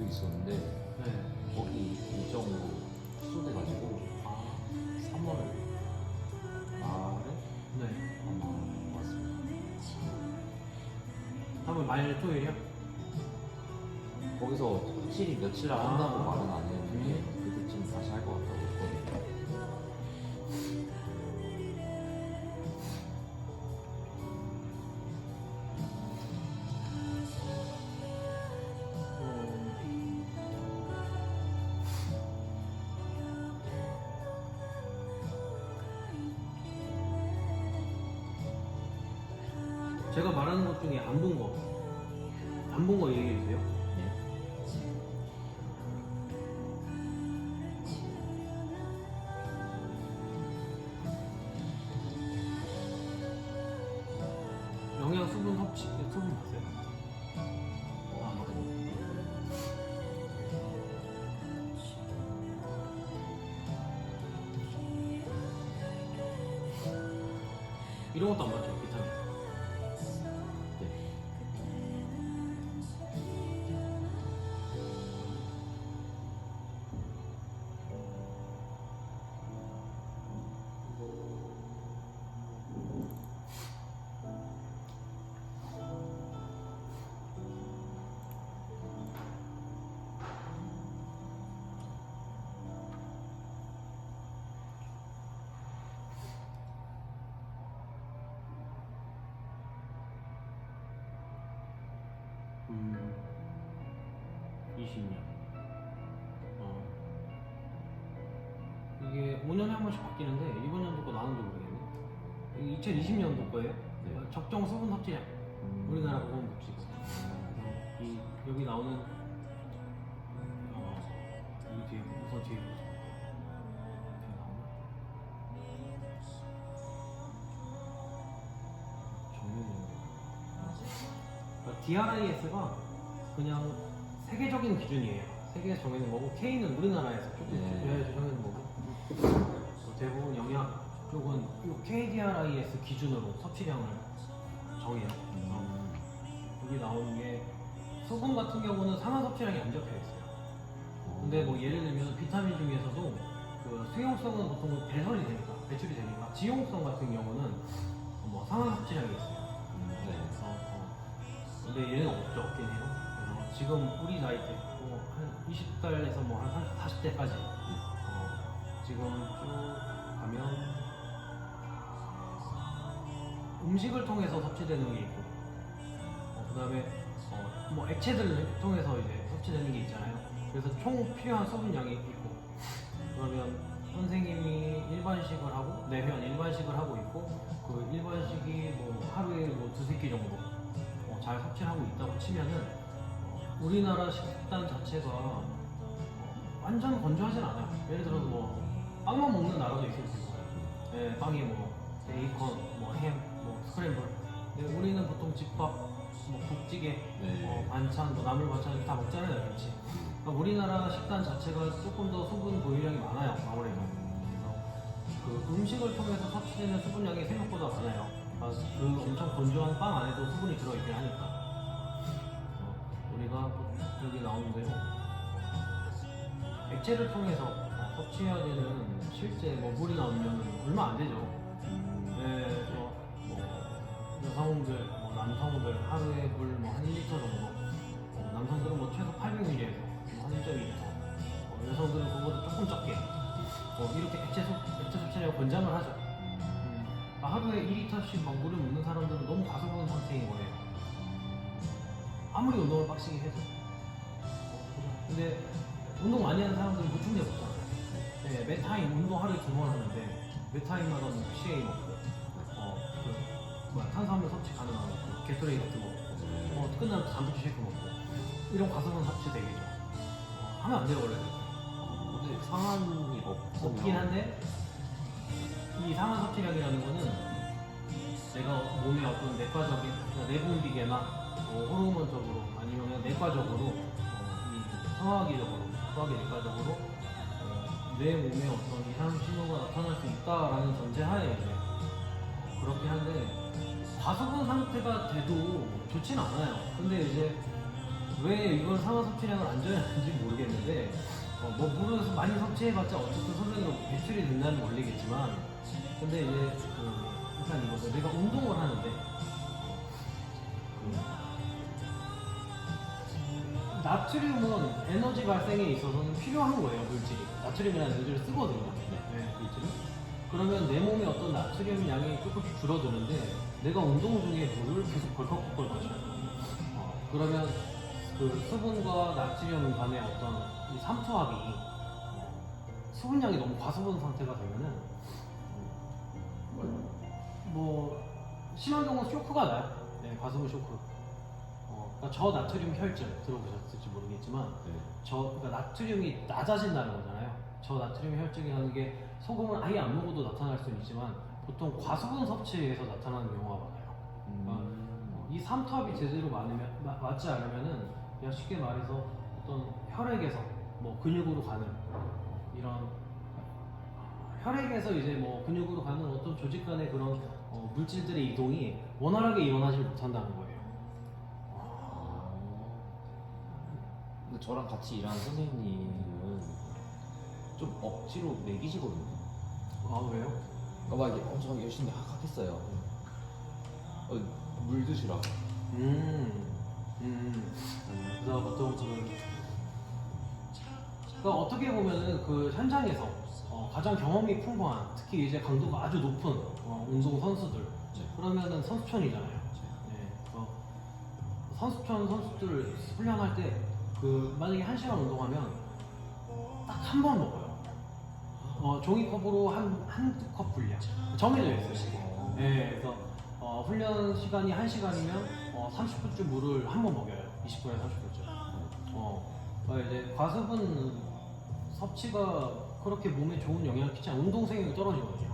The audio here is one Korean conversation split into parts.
있었는데 네. 거기 일정으로 취소돼가지고 3월 말에 네. 아마 왔습니다. 3월 말 토요일이요? 거기서 확실히 며칠 날 한다고 아. 말은 안 했는데 그때쯤 다시 할 것 같다고 했거든요. 제가 말하는 것 중에 안 본 거 얘기해 주세요. 예. 영양 수분 섭취, 수분 봤어요? 아, 맞아요. 이런 것도 안 맞죠, 비타민. 네. 음, 20년. 이게 5년에 한 번씩 바뀌는데 이번 연도 거 나는지 모르겠네. 이게 2020년도 거예요. 네. 적정 수분 섭취량. 우리나라 보건복지부. 이 여기 나오는 이 뒤에 우선 뒤에 보자. 뒤에 나오나? DRIS가 그냥 세계적인 기준이에요. 세계에서 정해놓은 거고 K는 우리나라에서 조금 정해놓은 거고 대부분 영양 쪽은 이 KDRIS 기준으로 섭취량을 정해요. 여기 나오는 게 수분 같은 경우는 상한 섭취량이 안 적혀 있어요. 근데 뭐 예를 들면 비타민 중에서도 그 수용성은 보통 배설이 되니까 배출이 되니까 지용성 같은 경우는 뭐 상한 섭취량이 있어요. 네. 근데 얘는 없긴 해요. 그래서 지금 우리 나이 때 뭐 한 20달에서 뭐 한 40대까지 지금 쭉 가면 음식을 통해서 섭취되는 게 있고 그다음에 뭐 액체들을 통해서 이제 섭취되는 게 있잖아요. 그래서 총 필요한 수분량이 있고 그러면 선생님이 일반식을 하고 내회원 일반식을 하고 있고 그 일반식이 뭐 하루에 뭐 두세 끼 정도 잘 섭취를 하고 있다고 치면은 우리나라 식단 자체가 완전 건조하진 않아요. 예를 들어서 뭐 빵만 먹는 나라도 있을 수 있어요. 네, 빵에 뭐 베이컨, 뭐 햄, 뭐 스크램블. 근데 우리는 보통 집밥, 뭐 국찌개, 네. 반찬, 뭐 나물 반찬 다 먹잖아요, 그렇지? 그러니까 우리나라 식단 자체가 조금 더 수분 보유량이 많아요, 아무래도. 그래서 그 음식을 통해서 섭취되는 수분량이 생각보다 많아요. 그러니까 그 엄청 건조한 빵 안에도 수분이 들어있긴 하니까. 우리가 여기 나오는 대로 액체를 통해서 섭취해야 되는 실제 뭐 물이나 음료는 얼마 안 되죠. 그래서 뭐 여성들, 뭐 남성들 하루에 물 뭐 한 1리터 정도, 남성들은 뭐 최소 800ml에서 한 1.2리터, 여성들은 그거보다 조금 적게 이렇게 액체 섭취량을 권장을 하죠. 하루에 2리터씩 막 물을 먹는 사람들은 너무 과소분 상태인 거예요. 아무리 운동을 빡시게 해도. 근데 운동 많이 하는 사람들은 보충제 먹잖아요. 네, 메타인 운동 하루에 2번 하는데 메타인마다 뭐 CA 먹고 탄수화물 섭취 가능한 거 게토레이 같은 거 먹고 끝나면 단백질 쉐이크 먹고 이런 과소분 섭취 되겠죠. 하면 안 돼요 원래. 근데 상한이 없긴 한데 이 상한 섭취량이라는 거는 내가 몸의 어떤 내과적인 내분비계나 호르몬적으로 아니면 그냥 내과적으로 이 소화기 내과적으로 내 몸에 어떤 이상 신호가 나타날 수 있다라는 전제하에 이제 그렇긴 한데 과소분 상태가 돼도 좋진 않아요. 근데 이제 왜 이걸 상하 섭취량을 안 줘야하는지 모르겠는데 뭐 물을 많이 섭취해봤자 어쨌든 소변으로 배출이 된다는 원리겠지만 근데 이제 일단 이거죠. 내가 운동을 하는데 나트륨은 에너지 발생에 있어서는 필요한 거예요, 물질이. 나트륨이라는 에너지를 쓰거든요. 네, 물질은. 그러면 내 몸에 어떤 나트륨 양이 조금씩 줄어드는데 내가 운동 중에 물을 계속 벌컥벌컥 마셔요. 그러면 그 수분과 나트륨 간의 어떤 이 삼투압이 수분량이 너무 과수분 상태가 되면은 뭐 심한 경우는 쇼크가 나요. 네, 과수분 쇼크. 그러니까 저나트륨 혈증 들어보셨을지 모르겠지만 네. 그러니까 나트륨이 낮아진다는 거잖아요. 저나트륨 혈증이라는 게 소금을 아예 안 먹어도 나타날 수는 있지만 보통 과수분 섭취에서 나타나는 경우가 많아요. 이 삼투압이 제대로 맞지 않으면은 그냥 쉽게 말해서 어떤 혈액에서 뭐 근육으로 가는 이런 혈액에서 이제 뭐 근육으로 가는 어떤 조직 간의 그런 물질들의 이동이 원활하게 일어나지 못한다는 거예요. 근데 저랑 같이 일하는 선생님은 좀 억지로 먹이시거든요. 아 왜요? 그러니까 막 이렇게 엄청 열심히 하겠어요. 물 드시라고. 그래서 보통 그러니까 어떻게 보면은 그 현장에서 가장 경험이 풍부한 특히 이제 강도가 아주 높은 운동 선수들 그러면은 선수촌이잖아요. 네. 선수촌 선수들 훈련할 때 만약에 1시간 운동하면 딱 한 번 먹어요. 종이컵으로 한두 컵 분량 정해져 있어요. 네, 그래서 훈련 시간이 1시간이면 30분쯤 물을 한 번 먹여요. 20분에 30분쯤. 이제 과수분 섭취가 그렇게 몸에 좋은 영향을 끼치 않아요. 운동 생육이 떨어지거든요.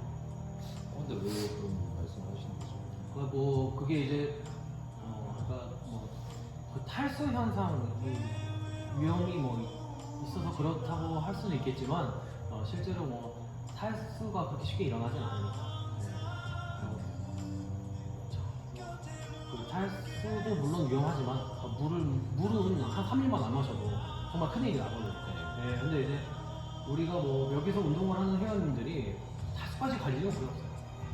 근데 왜 그런 말씀하시는 거죠? 그러니까 뭐 그게 이제 그러니까 그 탈수 현상이 위험이 있어서 그렇다고 할 수는 있겠지만 실제로 뭐 탈수가 그렇게 쉽게 일어나진 않으니까. 그 탈수도 물론 위험하지만 물은 한 3일만 안 마셔도 정말 큰일이 나거든요. 네, 근데 이제 우리가 뭐 여기서 운동을 하는 회원님들이 탈수까지 갈 일은 거의 없어요.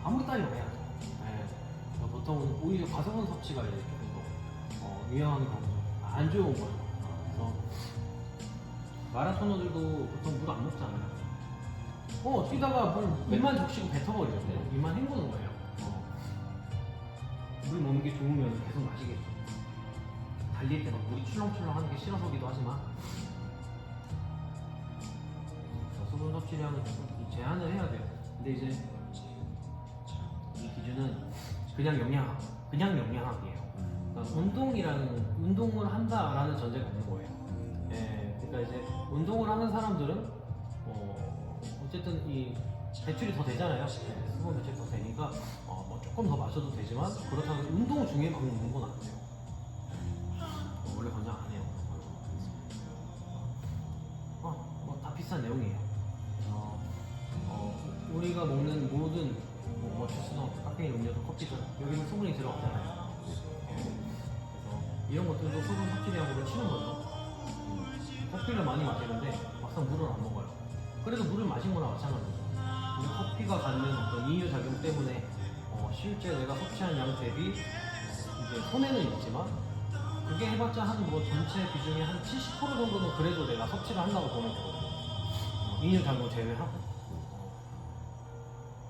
아무리 따지면 해야 돼요. 네, 보통 오히려 과수분 섭취가 이제 조금 더 위험한 경우죠. 안 좋은 거예요. 그래서 마라토너들도 보통 물 안 먹잖아요. 뛰다가 입만 적시고 뱉어버리죠. 입만 헹구는 거예요. 물 먹는 게 좋으면 계속 마시겠죠. 달릴 때 막 물이 출렁출렁 하는 게 싫어서기도 하지만 수분 섭취량은 좀 제한을 해야 돼요. 근데 이제 이 기준은 그냥 영양학이에요. 그러니까 운동을 한다라는 전제가 없는 거예요. 예, 그러니까 이제 운동을 하는 사람들은 어쨌든 이 배출이 더 되잖아요. 수분 배출이 더 되니까 뭐 조금 더 마셔도 되지만 그렇다고 운동 중에 막 먹는 건 안 돼요. 원래 권장 안 해요. 뭐 다 비슷한 내용이에요. 우리가 먹는 모든 뭐 주스나 카페인 음료도 커피도 여기는 수분이 들어가잖아요. 그래서 이런 것들도 수분 섭취량으로 치는 거죠. 커피를 많이 마시는데 막상 물을 안 먹어요. 그래도 물을 마신 거나 마찬가지죠. 근데 커피가 갖는 어떤 이유 작용 때문에 실제 내가 섭취한 양 대비 이제 손해는 있지만 그게 해봤자 한 뭐 전체 비중의 한 70% 정도는 그래도 내가 섭취를 한다고 보면 되거든요. 이유 작용 제외하고.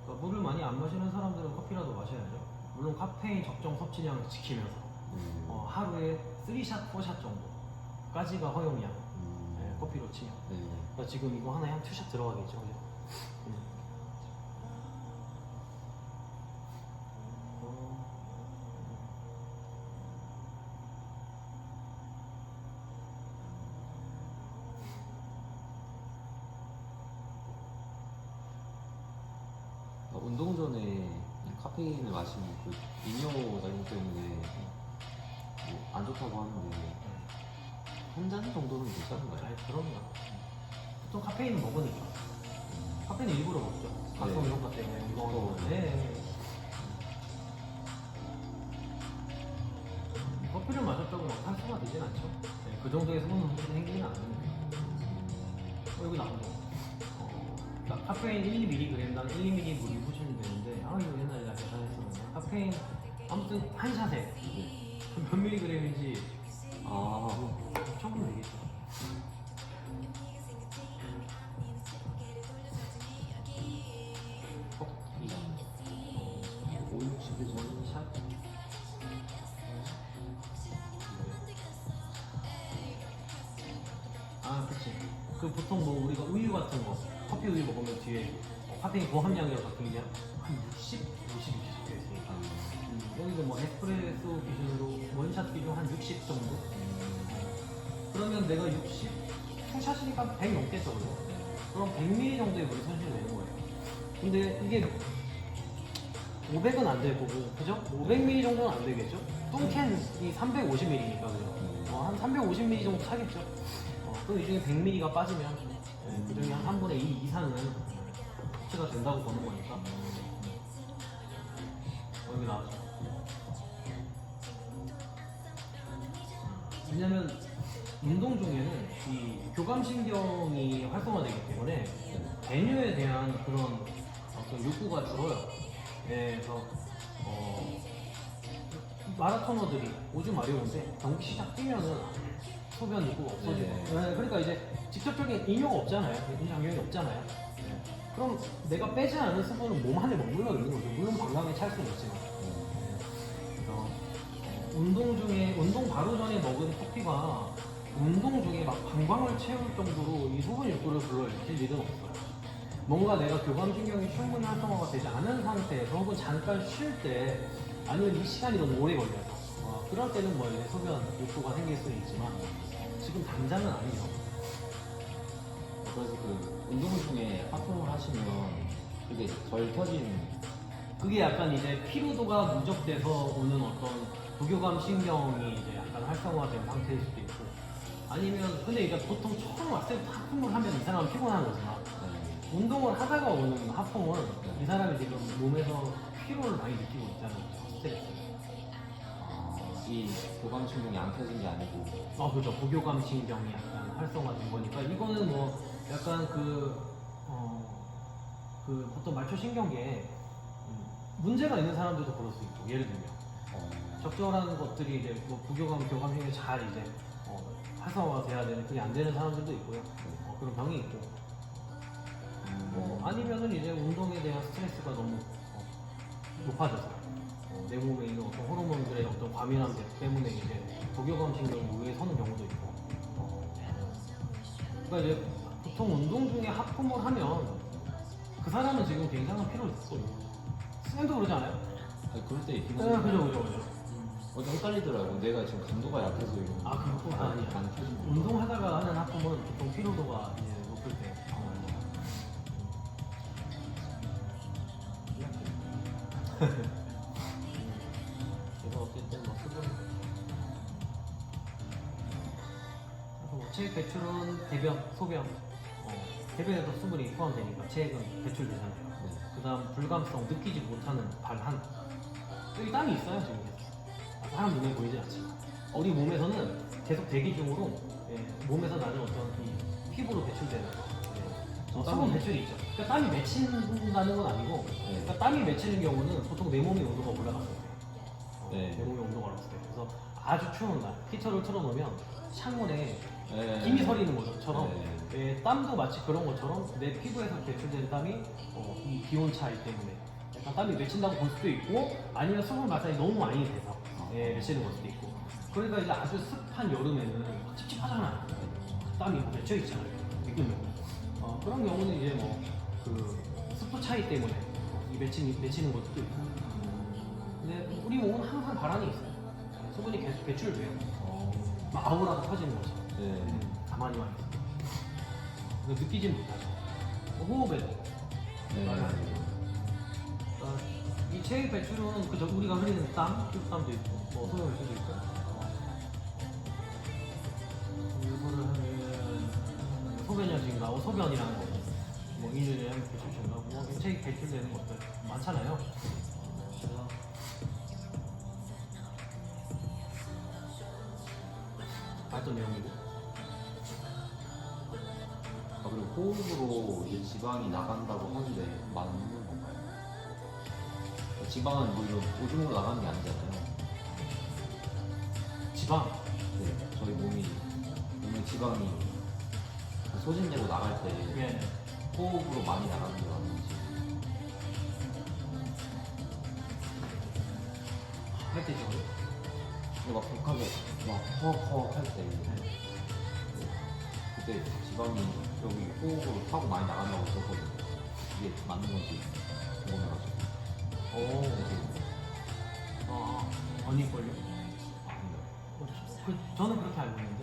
그러니까 물을 많이 안 마시는 사람들은 커피라도 마셔야죠. 물론 카페인 적정 섭취량을 지키면서 하루에 3샷, 4샷 정도까지가 허용량. 네, 커피로 치면. 그러니까 지금 이거 하나에 한 2샷 들어가겠죠. 그죠? 운동 전에 카페인을 마시면 그 이뇨 작용 때문에 뭐안 좋다고 하는데 한 잔 정도는 괜찮은가요? 아니, 그럼요. 보통 카페인은 먹으니까. 카페인은 일부러 먹죠. 가성 효과 때문에 이거. 네. 커피를 마셨다고 막 탈수가 되진 않죠. 네. 그 정도의 수분 분출이 생기는 않는데 여기 나오죠. 카페인 1mg당 1ml 물이 보시면 되는데 이거 옛날에 제가 계산했었는데 카페인 아무튼 한 샷에 몇 밀리그램인지 조금 되겠죠. 커피 5, 60에 저는 샷? 그치. 그 보통 뭐 우리가 우유 같은 거, 커피 우유 먹으면 뒤에 카페인 고함량이라서 굉장히 한 60, 50, 60 되어 있으니까. 여기도 뭐 에스프레소 기준으로 원샷 기준 한 60 정도? 그러면 내가 60, 투샷이니까 100 넘겠죠, 그죠? 그럼 100ml 정도의 물이 손실이 되는 거예요. 근데 이게 500은 안 될 거고, 그죠? 500ml 정도는 안 되겠죠? 뚱캔이 350ml니까, 그죠? 한 350ml 정도 차겠죠? 그럼 이 중에 100ml가 빠지면 그 중에 한 3분의 2 이상은 섭취가 된다고 보는 거니까 여기 나왔죠. 왜냐면 운동 중에는 이 교감신경이 활성화되기 때문에 배뇨에 대한 그런 어떤 욕구가 줄어요. 그래서 마라토너들이 오줌 마려운데 경기 시작 뛰면은 소변 욕구가 없어지고 그러니까 이제 직접적인 인효가 없잖아요. 인장경이 없잖아요. 그럼 내가 빼지 않은 수분은 몸 안에 머물러 있는 거죠. 물론 건강에 찰 수는 있지만. 그래서 운동 바로 전에 먹은 커피가 운동 중에 막 방광을 채울 정도로 이 소분 욕구를 불러일으킬 일은 없어요. 뭔가 내가 교감신경이 충분히 활성화가 되지 않은 상태에서 혹은 잠깐 쉴 때 아니면 이 시간이 너무 오래 걸려서 그럴 때는 뭐 이제 소변 욕구가 생길 수는 있지만 지금 당장은 아니죠. 그래서 그 운동 중에 하품을 하시면 그게 덜 터지는 그게 약간 이제 피로도가 누적돼서 오는 어떤 부교감 신경이 이제 약간 활성화된 상태일 수도 있고 아니면 근데 이제 보통 처음 왔을 때 하품을 하면 이 사람은 피곤한 거지만 운동을 하다가 오는 하품은 이 사람이 지금 몸에서 피로를 많이 느끼고 있잖아요. 스트레스. 이 교감신경이 안 켜진 게 아니고 그죠. 부교감 신경이 약간 활성화된 거니까 이거는 뭐 약간 보통 말초신경계에 문제가 있는 사람들도 그럴 수 있고 예를 들면 적절한 것들이 이제 뭐 부교감, 교감신경이 잘 이제 활성화가 돼야 되는 그게 안 되는 사람들도 있고요. 그런 병이 있고 아니면은 이제 운동에 대한 스트레스가 너무 높아져서 내 몸에 있는 어떤 호르몬들의 어떤 과민함 때문에 이제 부교감 신경이 우위에 서는 경우도 있고 그러니까 이제 보통 운동 중에 하품을 하면 그 사람은 지금 굉장한 피로를 듣고 있고 쌤도 그러지 않아요? 그럴 때 있긴 네, 그죠. 어제 헷갈리더라고. 내가 지금 강도가 약해서 이런 그것도 아니야. 안 켜진 거. 운동하다가 하는 하품은 보통 피로도가 이제 높을 때 그래서 어쨌든 뭐 수분 그래서 뭐 체액 배출은 대변, 소변 대변에도 수분이 포함되니까 체액은 배출되잖아요. 그 다음 불감성, 느끼지 못하는 발한 여기 땀이 있어요 지금 계속 사람 눈에 보이지 않지만 우리 몸에서는 계속 대기 중으로 몸에서 나는 어떤 이 피부로 배출되는 수분 배출이 있죠. 그러니까 땀이 맺힌다는 건 아니고 그러니까 땀이 맺히는 경우는 보통 내 몸의 온도가 올라갔을 때 내 몸의 온도가 올라갔을 때 그래서 아주 추운 날 히터를 틀어놓으면 창문에 김이 서리는 것처럼 땀도 마치 그런 것처럼 내 피부에서 배출된 땀이 이 기온 차이 때문에 약간 땀이 맺힌다고 볼 수도 있고 아니면 수분 발산이 너무 많이 돼서 맺히는 걸 수도 있고 그러니까 이제 아주 습한 여름에는 찝찝하잖아요. 땀이 맺혀 있잖아요. 느끼면 그런 경우는 이제 뭐 그 습도 차이 때문에 이 맺히는 것도 있고 근데 우리 몸은 항상 바람이 있어요. 수분이 계속 배출돼요. 막 아우라가 터지는 거죠. 가만히만 있어요. 그러니까 느끼진 못하죠. 호흡에도 말을 안 해요. 그러니까 이 체액 배출은 그저 우리가 흘리는 땀, 땀도 있고 뭐 소변 배출도 있고 이거를 하면 소변이 증가하고 소변이라는 거 뭐 인류의 배출 증가하고 뭐 체액 배출되는 것들 많잖아요. 그래서 봤던 내용이고. 아, 그리고 호흡으로 이제 지방이 나간다고 하는데 맞는 건가요? 지방은 뭐 이런 오줌으로 나가는 게 아니잖아요. 지방. 네, 저희 몸에 지방이 그 소진되고 나갈 때 예. 호흡으로 많이 나가는 게 맞는지. 할 때죠. 근데 막 독하게 막 허헉허헉 할 때 그때 지방이 여기 호흡으로 타고 많이 나간다고 들었거든요. 이게 맞는 건지 궁금해가지고. 오. 아닐걸요? 아닌가요? 저는 그렇게 알고 있는데.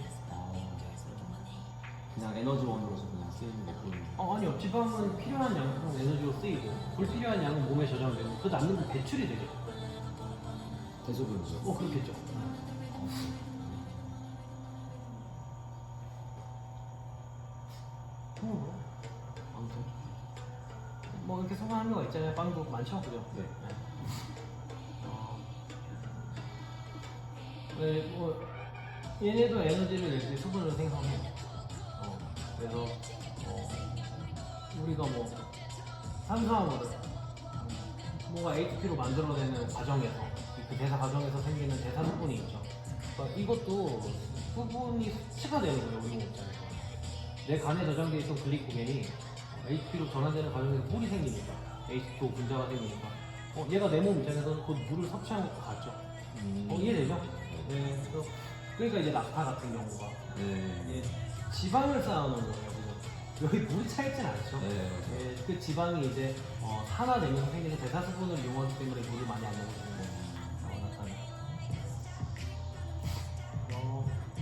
그냥 에너지원으로서 그냥 쓰이는 거 보는. 아니요. 지방은 필요한 양은 에너지로 쓰이고, 불필요한 양은 몸에 저장되고, 그 남는 건 배출이 되죠. 대소변이죠. 그렇겠죠. 아무튼 뭐 이렇게 성공하는 거 있잖아요. 빵도 많죠, 그죠? 네. 네, 뭐 얘네도 에너지를 이렇게 수분으로 생성해. 그래서 우리가 뭐 탄수화물을 뭔가 ATP로 만들어내는 과정에서 그 대사 과정에서 생기는 대사 수분이 있죠. 그러니까 이것도 수분이 섭취가 되는 거예요, 우리 몸 입장에서. 내 간에 저장되어 있던 글리코겐이 ATP로 전환되는 과정에서 물이 생기니까 H2O 분자가 생기니까 얘가 내 몸 입장에서는 그 물을 섭취한 것과 같죠. 이해되죠? 네. 그러니까 이제 낙타 같은 경우가 네. 지방을 쌓아놓은 거예요. 여기 물이 차있진 않죠. 네. 그 지방이 이제 산화되면서 생기는 대사수분을 이용하기 때문에 물을 많이 안 먹어주는 거예요. 나타나.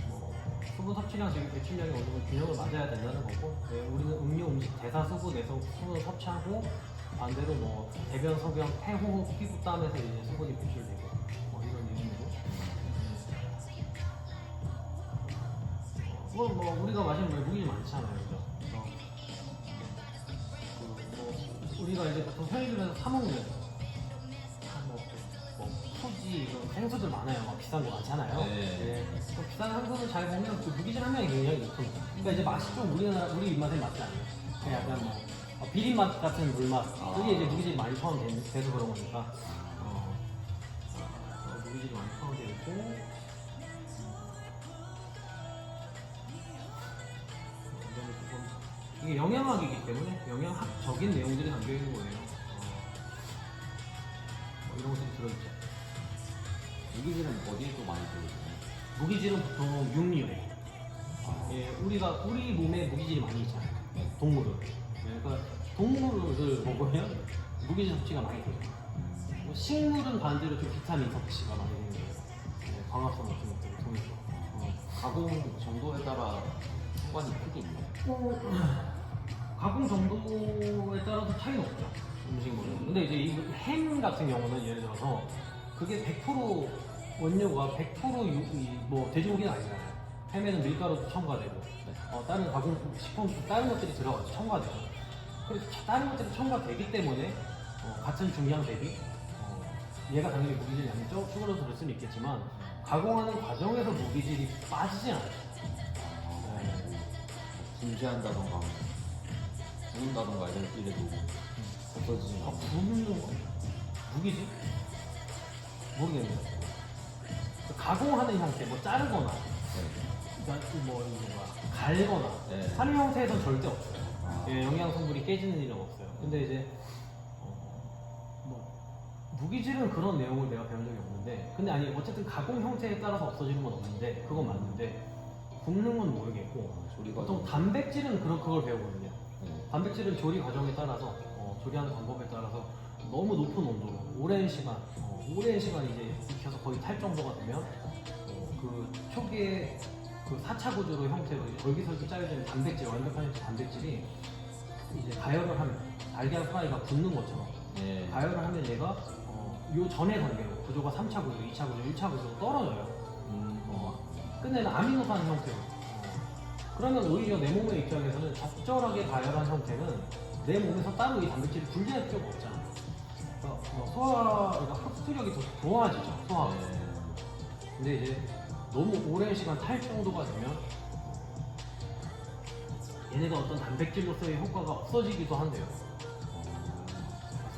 뭐 수분 섭취량 지금 배출량이 어느 정도 균형을 맞아야 된다는 거고, 우리는 음료, 음식, 대사수분에서 수분을 섭취하고 반대로 뭐 대변, 소변, 폐, 호흡, 피부, 땀에서 이제 수분이 배출되고 이런 내용이고. 뭐 우리가 마시는 물에 무기질 많잖아요, 그죠? 우리가 이제 보통 편의점에서 사 먹는 뭐 소지 이런 생수들 많아요. 막 비싼 거 많잖아요. 네. 그 비싼 생수는 잘 먹으면 그 무기질 함량이 굉장히 높습니다. 그러니까 이제 맛이 좀 우리 입맛에 맞지 않아요. 그냥 약간 뭐 비린 맛 같은 물맛. 그게 이제 무기질이 많이 포함돼서 그런 거니까. 무기질이 많이 포함되어 있고. 이게 영양학이기 때문에 영양학적인 내용들이 담겨 있는 거예요. 이런 것들이 들어있죠. 무기질은 어디에 또 많이 들어있나요? 무기질은 보통 육류에. 우리 몸에 무기질이 많이 있잖아요. 동물은. 그러니까 동물을 먹으면 무기질 섭취가 많이 돼요. 식물은 반대로 좀 비타민 섭취가 많이 되는 거예요. 광합성 같은 것들을 통해서. 가공 정도에 따라 상관이 크게 있나요? 가공 정도에 따라서 차이는 없죠. 음식물은. 근데 이제 이 햄 같은 경우는 예를 들어서 그게 100% 원료가 100% 뭐 돼지고기는 아니잖아요. 햄에는 밀가루도 첨가되고 다른 가공 식품 다른 것들이 들어가죠. 첨가되고. 그래서 다른 것들이 첨가되기 때문에 같은 중량 대비 얘가 당연히 무기질 양이 줄어들 수는 있겠지만 가공하는 과정에서 무기질이 빠지진 않아요. 분쇄한다던가 구운다던가 이래도 없어지지 않아요. 굽는 거? 무기질? 모르겠네요. 가공하는 형태, 뭐 자르거나, 갈거나, 하는 형태에선 절대 없어요. 영양 성분이 깨지는 일은 없어요. 근데 이제 무기질은 그런 내용을 내가 배운 적이 없는데, 근데 아니 어쨌든 가공 형태에 따라서 없어지는 건 없는데, 그건 맞는데 굽는 건 모르겠고, 보통 단백질은 그걸 배우거든요. 단백질은 조리 과정에 따라서 조리하는 방법에 따라서 너무 높은 온도로 오랜 시간 이제 익혀서 거의 탈 정도가 되면 그 초기에 그 4차 구조로 형태로 절기설기 짜여진 단백질, 완벽한 단백질이 이제 가열을 하면 달걀 프라이가 굽는 것처럼 가열을 하면 얘가 요 전의 단계로 구조가 3차 구조, 2차 구조, 1차 구조로 떨어져요. 끝내는 아미노산 형태로. 그러면 오히려 내 몸의 입장에서는 적절하게 가열한 형태는 내 몸에서 따로 이 단백질이 분리할 필요가 없잖아. 그러니까 흡수력이 더 좋아지죠, 소화가. 근데 이제 너무 오랜 시간 탈 정도가 되면 얘네가 어떤 단백질로서의 효과가 없어지기도 한대요.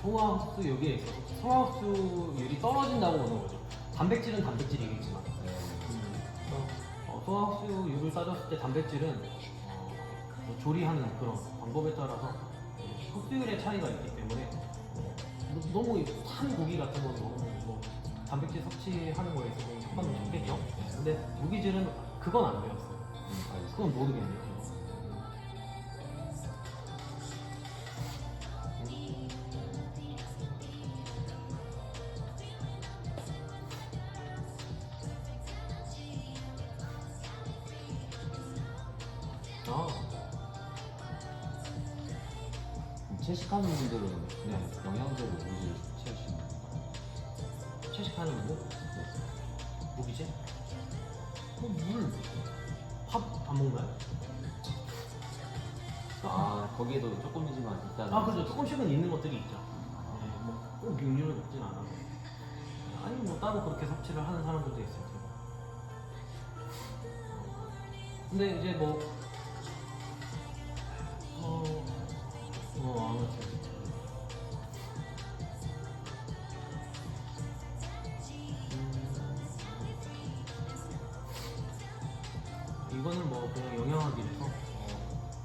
송화흡수 여기에 있어서 송화흡수율이 떨어진다고 보는 거죠. 단백질은 단백질이겠지만 송화흡수율을 따졌을 때 단백질은 뭐 조리하는 그런 방법에 따라서 흡수율의 차이가 있기 때문에 너무 산 고기 같은 건 너무 뭐 단백질 섭취하는 거에 있어서 효과는 좋겠죠. 근데 무기질은 그건 안 배웠어요. 그건 모르겠네요. 아, 채식하는 분들은 그냥 영양제로 무기질 섭취하시는 건가요? 채식하는 분들? 네. 무기질? 물, 밥 안 먹나요? 아 거기에도 조금이지만 일단 아, 그렇죠. 조금씩은 있는 것들이 있죠. 네, 뭐꼭 육류를 먹진 않아도. 아니, 뭐 따로 그렇게 섭취를 하는 사람들도 있어요. 근데 이제 뭐, 아무튼. 이거는 뭐 그냥 영양학이라서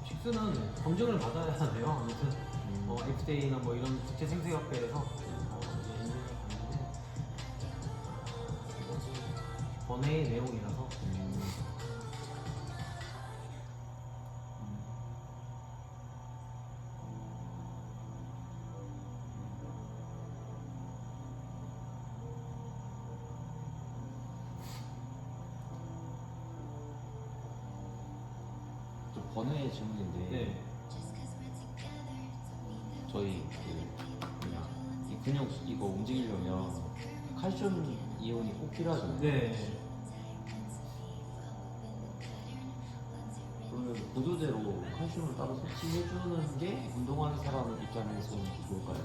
식수는 검증을 받아야 돼요. 아무튼 FDA나 뭐 이런 국제 생태협회에서 이제 인증을 받는데 이것은 번외의 내용이라서 좀 번외의 질문인데 네. 저희 이 근육 이거 움직이려면 칼슘 이온이 꼭 필요하잖아요. 네. 그러면 보조제로 칼슘을 따로 섭취해주는 게 운동하는 사람 입장에서는 좋을까요?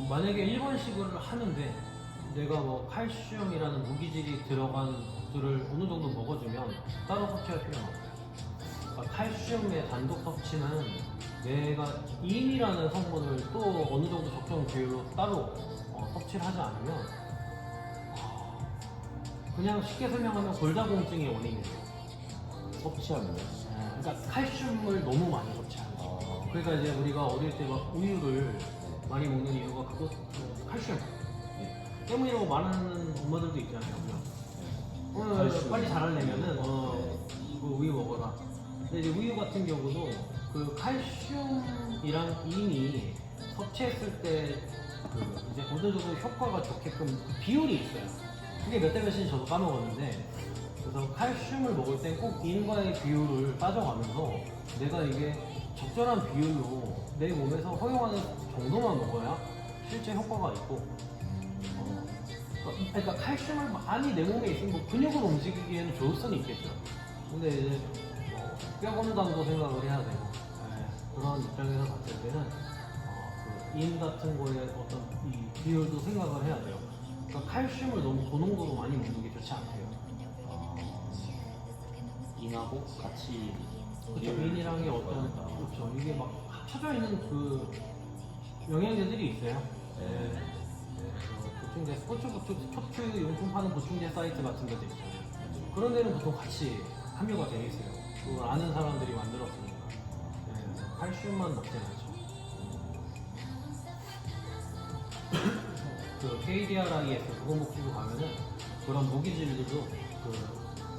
만약에 일본식을 하는데 내가 뭐 칼슘이라는 무기질이 들어간 것들을 어느 정도 먹어주면 따로 섭취할 필요는 없어요. 그러니까 칼슘의 단독 섭취는 내가 인이라는 성분을 또 어느 정도 적정 비율로 따로 섭취를 하지 않으면 그냥 쉽게 설명하면 골다공증의 원인이에요. 섭취하면 그러니까 칼슘을 너무 많이 섭취하는 거예요. 그러니까 이제 우리가 어릴 때 막 우유를 많이 먹는 이유가 그거 칼슘 때문이라고 말하는 엄마들도 있잖아요. 그냥 칼슘. 빨리 자라려면은 이거 우유 먹어라. 근데 이제 우유 같은 경우도 그 칼슘이랑 인이 섭취했을 때 그 이제 어느 정도 효과가 좋게끔 비율이 있어요. 그게 몇 대 몇인지 저도 까먹었는데 그래서 칼슘을 먹을 땐 꼭 인과의 비율을 따져가면서 내가 이게 적절한 비율로 내 몸에서 허용하는 정도만 먹어야 실제 효과가 있고 그러니까 칼슘을 많이 내 몸에 있으면 뭐 근육을 움직이기에는 좋을 수는 있겠죠. 근데 이제 뼈 건강도 생각을 해야 되고 그런 입장에서 봤을 때는 인 같은 거에 어떤 이 비율도 생각을 해야 돼요. 그러니까 칼슘을 너무 고농도로 많이 먹는 게 좋지 않대요. 인하고 같이 그렇죠. 인이랑의 어떤 그렇죠. 이게 막 합쳐져 있는 그 영양제들이 있어요. 보충제 스포츠 용품 파는 보충제 사이트 같은 데도 있잖아요. 그런 데는 보통 같이 함유가 되어 있어요. 그걸 아는 사람들이 만들었으니까. 칼슘만 먹지 않죠. 그 KDRI에서 보건복지부 가면은 그런 무기질들도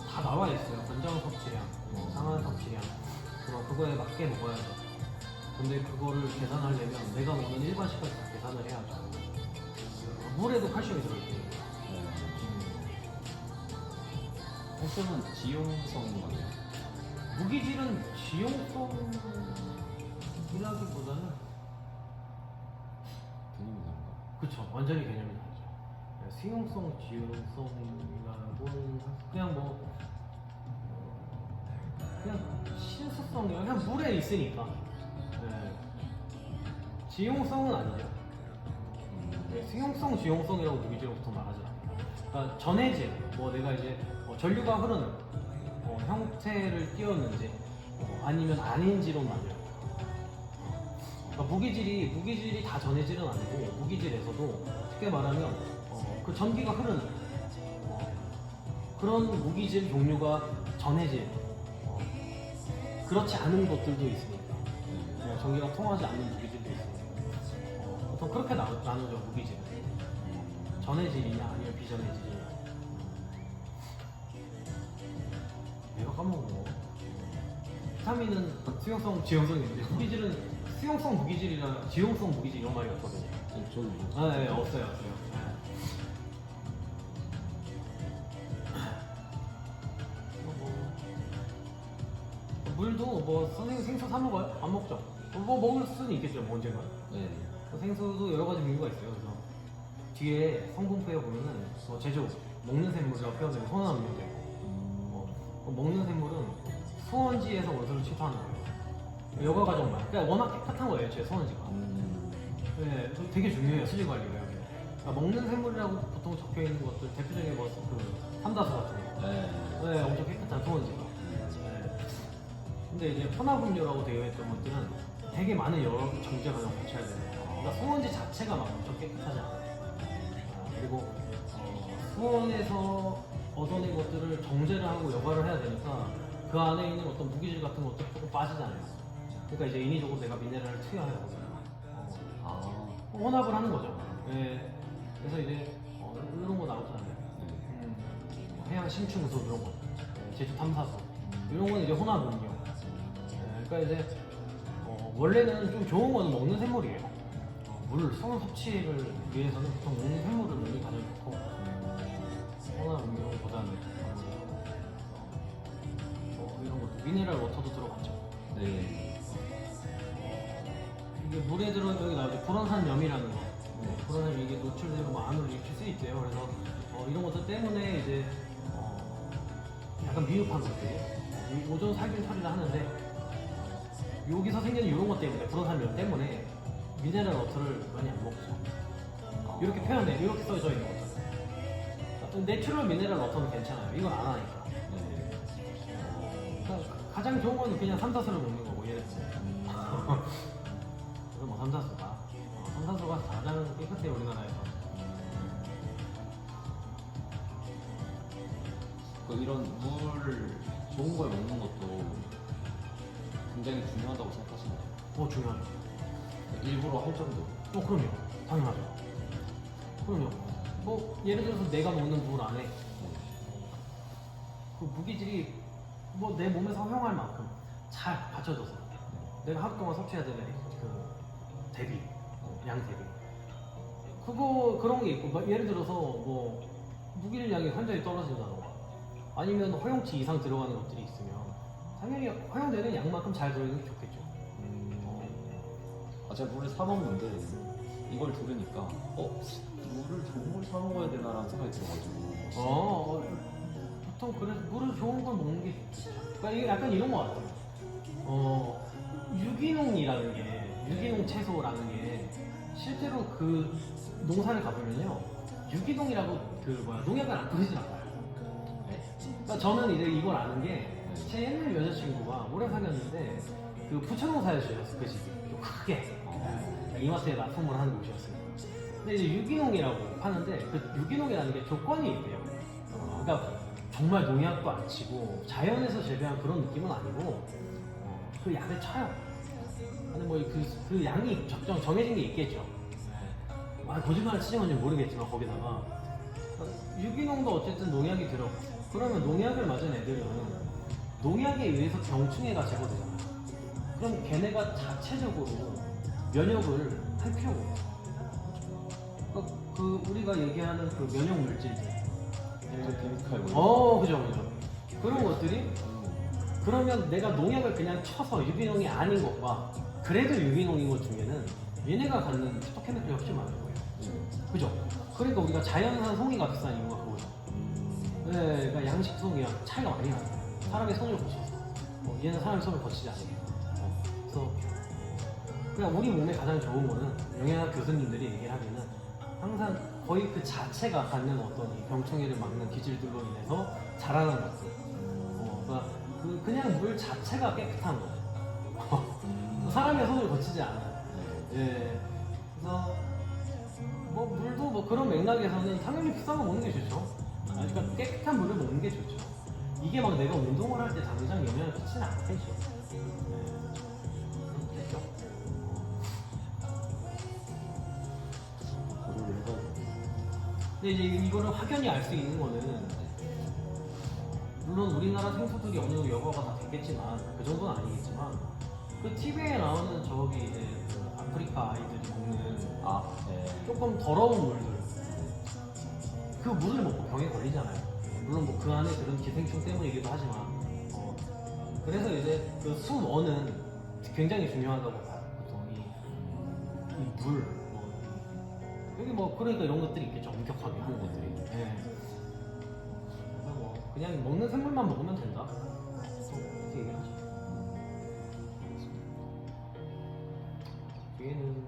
다 나와 있어요. 권장 섭취량, 상한 섭취량, 그거에 맞게 먹어야죠. 근데 그거를 계산하려면 내가 먹는 일반 식까지 다 계산을 해야죠. 물에도 칼슘이 들어있대요. 칼슘은 지용성인 거네요. 무기질은 지용성이라기보다는 개념이 다른가? 그쵸, 완전히 개념이 다르죠. 수용성, 지용성이라고는 그냥 뭐 그냥 신수성이요. 그냥 물에 있으니까. 지용성은 아니죠. 수용성, 지용성이라고 무기질을 보통 말하지 않아요. 그러니까 그러니까 전해질, 뭐 내가 이제 전류가 흐르는 형태를 띄웠는지 아니면 아닌지로 나뉘어요. 그러니까 무기질이 다 전해질은 아니고 무기질에서도 쉽게 말하면 그 전기가 흐르는 그런 무기질 종류가 전해질 그렇지 않은 것들도 있으니까 전기가 통하지 않는 무기질도 있으니까 보통 그렇게 나누죠 무기질. 전해질이냐 아니면 비전해질이냐. 내가 까먹어. 비타민은 수용성, 지용성이 있는데 무기질은 수용성 무기질이랑 지용성 무기질 이런 말이 없거든요. 저도 네, 없어요. 물도 뭐 선생님 생수 사 먹어요? 안 먹죠? 뭐 먹을 수는 있겠죠, 뭐 언젠가. 네. 생수도 여러 가지 종류가 있어요. 그래서 뒤에 성분표에 보면은 제조 먹는 샘물이라고 표현되고 선언 음료되고 먹는 샘물은 수원지에서 원소를 취소하는 거예요. 여가 과정만. 그러니까 워낙 깨끗한 거예요, 제 수원지가. 네, 되게 중요해요, 수질 관리가. 그러니까 먹는 샘물이라고 보통 적혀 있는 것들 대표적인 그 삼다수 같은 거. 네, 엄청 깨끗한 수원지가. 네. 근데 이제 혼합음료라고 되어 있던 것들은 되게 많은 여러 정제 과정 거쳐야 돼요. 그러니까 수원지 자체가 막 엄청 깨끗하지 않아요. 그리고 수원에서 얻어낸 것들을 정제를 하고 여과를 해야 되니까 그 안에 있는 어떤 무기질 같은 것도 조금 빠지잖아요. 그러니까 이제 인위적으로 내가 미네랄을 투여해야 되거든요. 혼합을 하는 거죠. 네. 그래서 이제 이런 거 나오잖아요. 해양 심층소 이런 거, 제주 탐사소 이런 거는 이제 혼합 음료. 그러니까 이제 원래는 좀 좋은 거는 먹는 샘물이에요. 물, 수분 섭취를 위해서는 보통 먹는 샘물을 먹는 게 가장 좋고 혼합 음료보다는 이런 것도 미네랄 워터도 들어갔죠. 네. 이게 물에 들어 여기 나오죠. 불원산염이라는 거. 불원산염 이게 노출되면 뭐 안으로 익힐 수 있대요. 그래서 이런 것들 때문에 이제 약간 미흡한 것들이 오존 살균 처리를 하는데 여기서 생기는 이런 것 때문에 불원산염 때문에 미네랄 워터를 많이 안 먹죠. 이렇게 표현해. 이렇게 써져 있는 거죠. 또 내추럴 미네랄 워터는 괜찮아요. 이건 안 하니까. 그러니까 가장 좋은 거는 그냥 삼사수를 먹는 거고 예를 들어서. 그래서 뭐 삼사수가 가장 깨끗해요 우리나라에서. 이런 물 좋은 걸 먹는 것도 굉장히 중요하다고 생각하시나요? 중요하죠. 일부러 할 정도. 그럼요. 당연하죠. 그럼요. 뭐 예를 들어서 내가 먹는 물 안에 그 무기질이 뭐 내 몸에서 허용할 만큼 잘 받쳐져서 내가 하루 동안 섭취해야 되는 그 대비, 양 대비. 그런 게 있고 예를 들어서 뭐 무기질 양이 완전히 떨어진다던가 아니면 허용치 이상 들어가는 것들이 있으면 당연히 허용되는 양만큼 잘 들어있는 게 좋겠죠. 제가 물을 사 먹는데 이걸 들으니까 물을 좋은 걸 사 먹어야 되나라는 생각이 들어가지고. 보통 그래 물을 좋은 걸 먹는 게 좋죠. 그러니까 이게 약간 이런 거 같아요. 유기농이라는 게 유기농 채소라는 게 실제로 그 농사를 가보면요 유기농이라고 농약을 안 뿌리진 않아요. 그러니까 저는 이제 이걸 아는 게 제 옛날 여자친구가 오래 사귀었는데 그 부천농사였어요. 그 집이 좀 크게 이마트에 납품을 하는 곳이었어요. 근데 이제 유기농이라고 하는데 그 유기농이라는 게 조건이 있대요. 그러니까 정말 농약도 안 치고 자연에서 재배한 그런 느낌은 아니고 그 약을 쳐요. 근데 뭐 그 양이 정해진 게 있겠죠. 거짓말을 치는 건지 모르겠지만 거기다가 유기농도 어쨌든 농약이 들어가. 그러면 농약을 맞은 애들은 농약에 의해서 병충해가 제거되잖아요. 그럼 걔네가 자체적으로 면역을 할 필요가 없어. 그 우리가 얘기하는 그 면역 물질들. 그죠. 그런 것들이 그러면 내가 농약을 그냥 쳐서 유기농이 아닌 것과 그래도 유기농인 것 중에는 얘네가 갖는 피토케미컬이 훨씬 많은 거예요. 그죠? 그러니까 우리가 자연산 송이가 비싼 이유가 그거죠. 네, 그러니까 양식 송이랑 차이가 많이 나요. 사람의 손을 거쳐서 얘는 사람의 손을 거치지 않아요. 그래서 그냥 우리 몸에 가장 좋은 거는 영양학 교수님들이 얘기하기는 항상 거의 그 자체가 갖는 어떤 이 병충해를 막는 기질들로 인해서 자라는 것들. 그러니까 그냥 물 자체가 깨끗한 거예요. 사람의 손을 거치지 않아요. 예. 그래서 뭐 물도 뭐 그런 맥락에서는 당연히 비싼 거 먹는 게 좋죠. 그러니까 깨끗한 물을 먹는 게 좋죠. 이게 막 내가 운동을 할 때 당장 영향을 끼치는 않겠죠. 그렇겠죠. 근데 이제 이거를 확연히 알 수 있는 거는 물론 우리나라 생수들이 어느 정도 여과가 다 됐겠지만 그 정도는 아니겠지만 그 TV에 나오는 저기 이제 그 아프리카 아이들이 먹는 조금 더러운 물들 그 물을 먹고 병에 걸리잖아요. 물론 뭐 그 안에 들은 기생충 때문이기도 하지만 그래서 이제 그 수원은 굉장히 중요하다고 봐요. 보통 이물 여기 뭐 그러니까 이런 것들이 있겠죠. 엄격하게 하는 것들이. 네. 그래서 뭐 그냥 먹는 생물만 먹으면 된다. 그렇게 얘기하죠. 뒤에는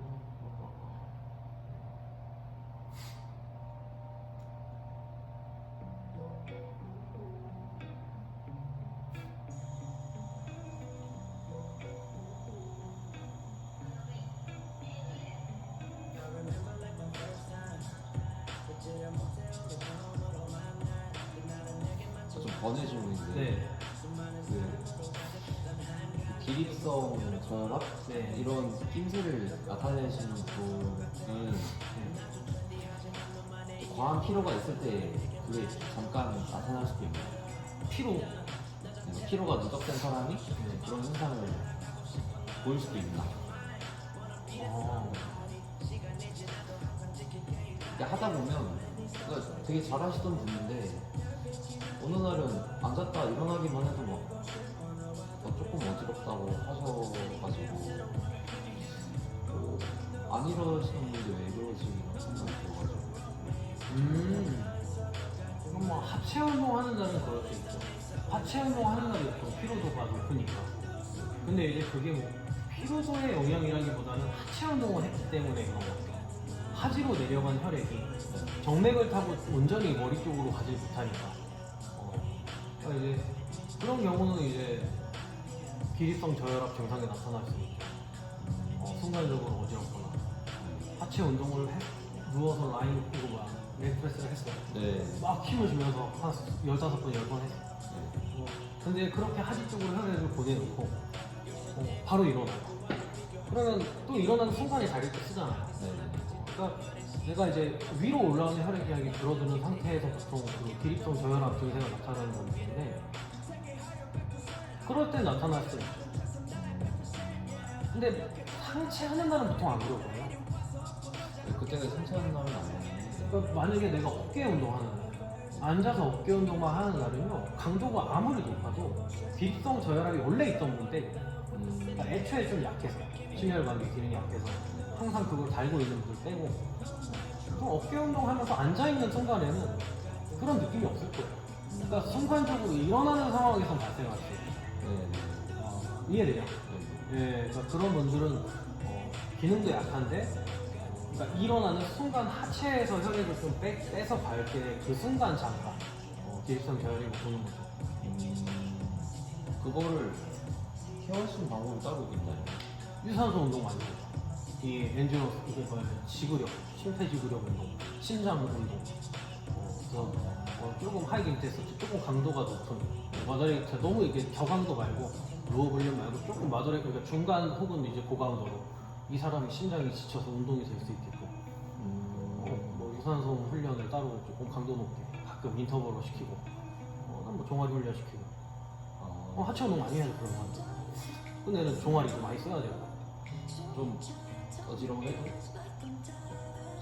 좀 번외 질문인데 네. 그 기립성 저혈압 네. 이런 낌새를 나타내시는 분은 과한 피로가 있을 때 그게 잠깐 나타날 수도 있나요? 피로. 피로가 누적된 사람이 그런 현상을 보일 수도 있나? 하다 보면 그러니까 되게 잘하시던 분인데 어느 날은 앉았다 일어나기만 해도 막 조금 어지럽다고 하셔가지고 안 이러시는 분들 왜 이러지 생각이 들어가지고 그럼 뭐 하체 운동하는 날은 그럴 수 있죠. 하체 운동하는 날이 또 피로도가 높으니까. 근데 이제 그게 뭐 피로도의 영향이라기보다는 하체 운동을 했기 때문에 그런 것 같아요. 하지로 내려간 혈액이 정맥을 타고 온전히 머리 쪽으로 가지 못하니까. 그러니까 이제 그런 경우는 이제 기립성 저혈압 증상이 나타날 수 있죠. 순간적으로 어지럽거나 하체 운동을 누워서 라인 이거 뭐야 렉프레스를 했어요. 네. 막 힘을 주면서 한 15번, 10번 했어요. 근데 그렇게 하지 쪽으로 혈액을 보내놓고 바로 일어나요. 그러면 또 일어나는 순간에 다리를 또 쓰잖아요. 그러니까 내가 이제 위로 올라오는 혈액량이 줄어드는 상태에서 보통 그 기립성 저혈압 증세가 나타나는 건데 그럴 때 나타날 수 있죠. 근데 상체하는 날은 보통 안 그러거든요. 그때는 상체하는 날은 아니었는데 그러니까 만약에 내가 어깨 운동하는 날 앉아서 어깨 운동만 하는 날은요 강도가 아무리 높아도 기립성 저혈압이 원래 있던 분인데 그러니까 애초에 좀 약해서 심혈관계 기능이 약해서 항상 그걸 달고 있는 분들 빼고 또 어깨 운동하면서 앉아있는 순간에는 그런 느낌이 없을 거예요. 그러니까 순간적으로 일어나는 상황에서 발생할 수 있어요. 이해돼요? 예, 그러니까 그런 분들은 기능도 약한데 그러니까 일어나는 순간 하체에서 혈액을 좀 빼서 밟을 때 그 순간 잠깐 기립성 저혈압이 보는 거죠. 그거를 케어할 수 있는 방법이 따로 있나요? 유산소 운동 많이 해요. 이 엔지노 이게 뭐야 지구력, 심폐지구력 운동, 심장 운동. 그래서 조금 하이기 인텐시티, 조금 강도가 높은 마더렉 너무 이게 저강도 말고 로우 볼륨 말고 조금 마더렉 그러니까 중간 혹은 이제 고강도로 이 사람이 심장이 지쳐서 운동이 될 수 있게끔 뭐 유산소 훈련을 따로 조금 강도 높게 가끔 인터벌로 시키고 뭐 종아리 훈련 시키고 하체 운동 많이 해야죠 그런 거 같아요. 근데 종아리 좀 많이 써야 돼요. 좀 어지러워해도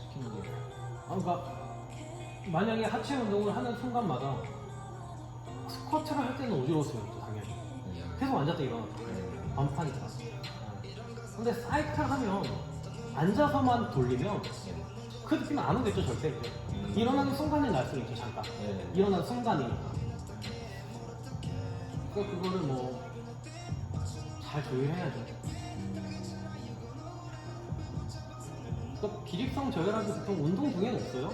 시키는 게 그러니까 만약에 하체 운동을 하는 순간마다 스쿼트를 할 때는 어지러웠어요 또 당연히 계속 앉았다 일어났다 반복하니까. 근데 사이클 하면 앉아서만 돌리면 그 느낌은 안 오겠죠 절대. 일어나는 순간에 날 수 있죠 잠깐. 일어나는 순간이니까. 그러니까 그거를 뭐 잘 조율해야죠. 그러니까 기립성 저혈압이 보통 운동 중에는 없어요.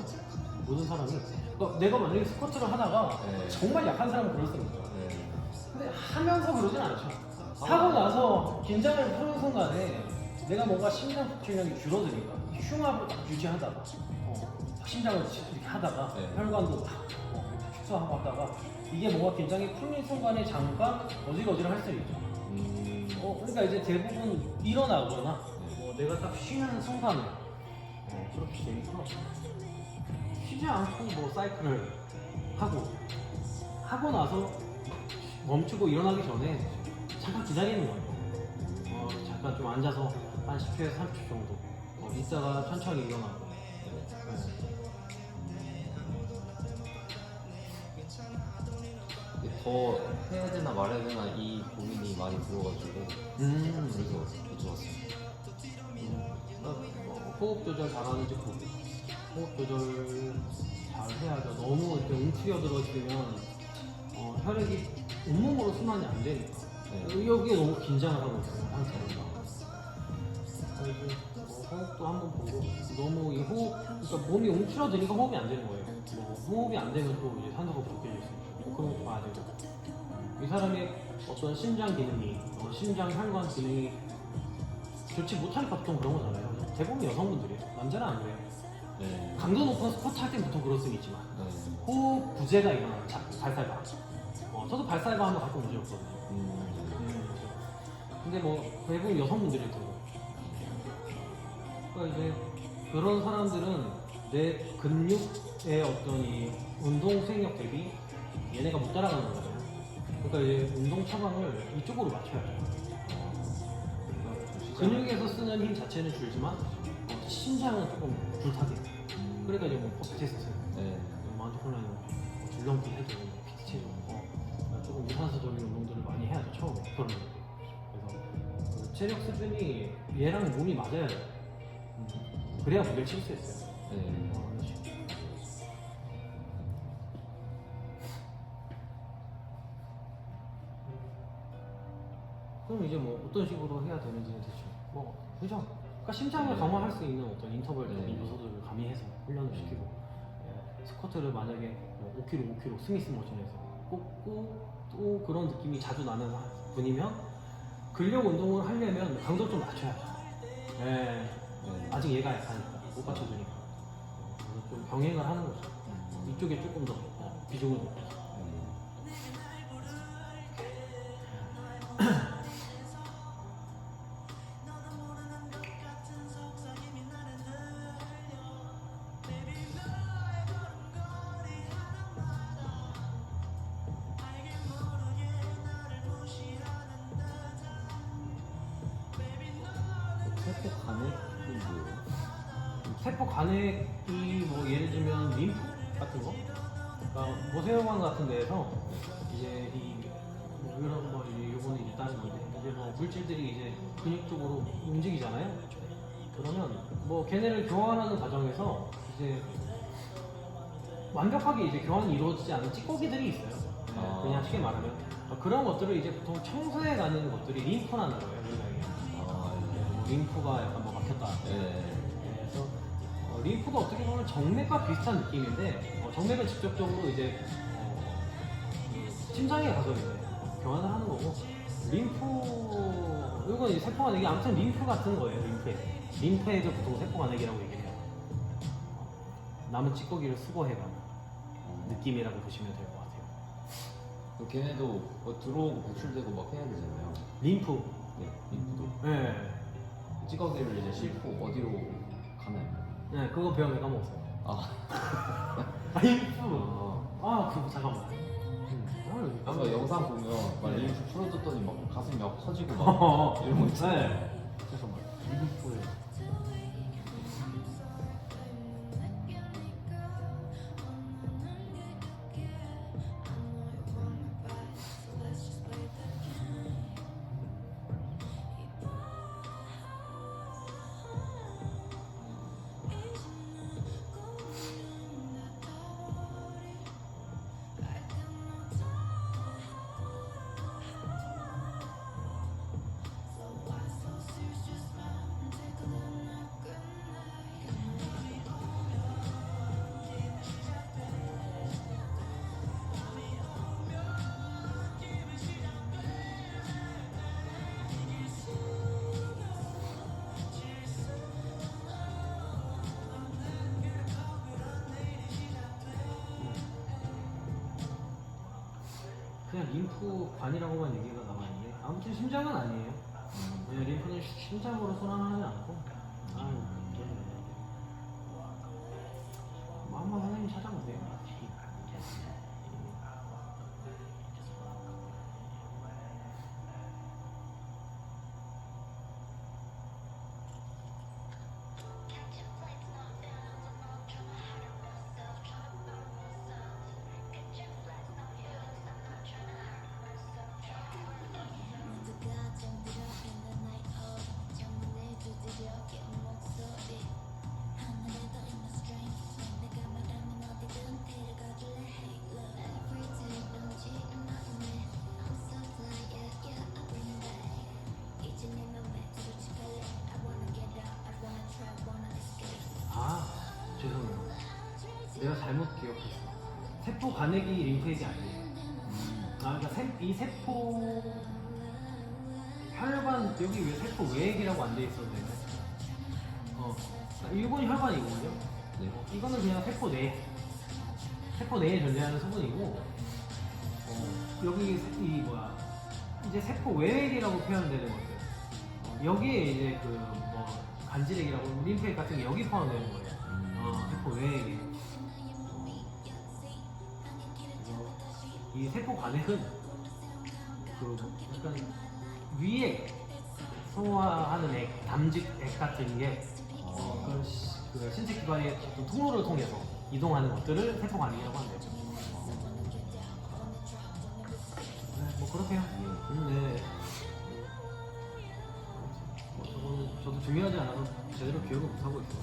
모든 사람이. 그러니까 내가 만약에 스쿼트를 하다가 네. 정말 약한 사람은 그럴 수 있죠. 네. 근데 하면서 그러진 않죠. 하고 나서 긴장을 푸는 순간에 내가 뭔가 심장 속출력이 줄어드니까 흉압을 딱 유지하다가 심장을 이렇게 하다가 네. 혈관도 딱 이렇게 축소하고 하다가 이게 뭔가 긴장이 풀린 순간에 잠깐 어지러지를 할 수 있죠. 그러니까 이제 대부분 일어나거나 내가 딱 쉬는 순간에 그렇게 되니까 쉬지 않고 뭐 사이클을 하고 나서 멈추고 일어나기 전에 잠깐 기다리는 거예요. 잠깐 좀 앉아서 한 10초에서 30초 정도 있다가 천천히 일어나고. 더 해야 되나 말아야 되나 이 고민이 많이 들어가지고 그래서 여쭤봤어요. 호흡 조절 잘하는지 보고 호흡 조절 잘 해야죠. 너무 이렇게 움츠려들어지면 혈액이 온몸으로 순환이 안 되니까 여기에 너무 긴장을 하고 있어요. 항상. 그래서 호흡도 한번 보고 너무 이 호흡 그러니까 몸이 움츠려드니까 호흡이 안 되는 거예요. 호흡이 안 되면 또 이제 산소가 부족해질 수 있고 그런 것도 봐야 되고 이 사람의 어떤 심장 기능이 심장 혈관 기능이 좋지 못하니까 보통 그런 거잖아요. 대부분 여성분들이에요. 남자는 안 그래요. 네. 강도 높은 스쿼트 할 때는 보통 그럴 수는 있지만 네. 호흡 부재가 일어나요. 자꾸 발살바. 저도 발살바 하면 가끔 문제 없거든요. 근데 뭐 대부분 여성분들이 들고. 그러니까 이제 그런 사람들은 내 근육의 어떤 이 운동 수행력 대비 얘네가 못 따라가는 거잖아요. 그러니까 이제 운동 처방을 이쪽으로 맞춰야죠. 근육에서 쓰는 힘 자체는 줄지만 심장은 조금 불타게. 그러니까 이제 뭐 포스트테스트, 마운트클라이밍, 줄넘기 해도 PT 체조, 조금 무산소적인 운동들을 많이 해야죠 처음에 그런 거. 그래서 그 체력 수준이 얘랑 몸이 맞아야 돼요. 그래야 무게를 칠 수 있어요. 그럼 이제 뭐 어떤 식으로 해야 되는지는 대충 그죠? 그러니까 심장을 강화할 수 있는 어떤 인터벌적인 요소들을 가미해서 훈련을 시키고 스쿼트를 만약에 5kg 스미스 모션에서 꽂고 또 그런 느낌이 자주 나는 분이면 근력 운동을 하려면 강도를 좀 낮춰야죠. 아직 얘가 약하니까 못 받쳐주니까 그래서 좀 병행을 하는 거죠. 이쪽에 조금 더 비중을 놓고. 세포 간액이 뭐예요? 세포 간액이 뭐 예를 들면 림프 같은 거, 그러니까 모세혈관 같은 데에서 이제 이런 거 이제 요거는 이제 다른 건데 이제 뭐 물질들이 이제 근육 쪽으로 움직이잖아요. 그러면 뭐 걔네를 교환하는 과정에서 이제 완벽하게 이제 교환이 이루어지지 않은 찌꺼기들이 있어요. 그냥 쉽게 말하면 그런 것들을 이제 보통 청소해 가는 것들이 림프라는 거예요. 뭐 림프가 약간 뭐 막혔다. 그래서 림프가 어떻게 보면 정맥과 비슷한 느낌인데 정맥은 직접적으로 이제 심장에 가서 이제 교환을 하는 거고 림프 이건 이제 세포 간액이 아무튼 림프 같은 거예요. 림프에도 보통 세포 간액이라고 얘기해요. 남은 찌꺼기를 수거해가는 느낌이라고 보시면 될 것 같아요. 걔네도 뭐 들어오고 배출되고 막 해야 되잖아요. 림프. 림프도. 네. 찌꺼기를 이제 싣고 어디로 가나요? 네, 그거 배우면 까먹었어요. 림프. 그거 잠깐만. 한번 영상 보면 막 림프 풀어줬더니 막 가슴이 막 터지고 막 이런 거 있잖아요. 잠깐만. 림프. 그냥 림프관이라고만 얘기가 나와있는데 아무튼 심장은 아니에요. 네, 림프는 심장으로 순환하지 않고 뭐 한번 선생님 찾아보세요. 아, 죄송해요. 내가 잘못 기억했어. 세포 간액이 림프액이 아니에요. 그러니까 이 세포 혈관 여기 왜 세포 외액이라고 안 돼 있었는데? 이건 혈관이거든요. 네. 이거는 그냥 세포 내에 존재하는 수분이고, 여기 이제 세포 외액이라고 표현되는 것들. 여기에 이제 간질액이라고 림프액 같은 게 여기 포함되는 거예요. 세포 외액이. 이 세포 간액은 약간 위에 소화하는 액, 담직액 같은 게 그 신체 기관의 어떤 통로를 통해서 이동하는 것들을 세포 간액이라고 한대요. 뭐 그렇게요. 네. 저도 중요하지 않아서 제대로 기억을 못하고 있어요.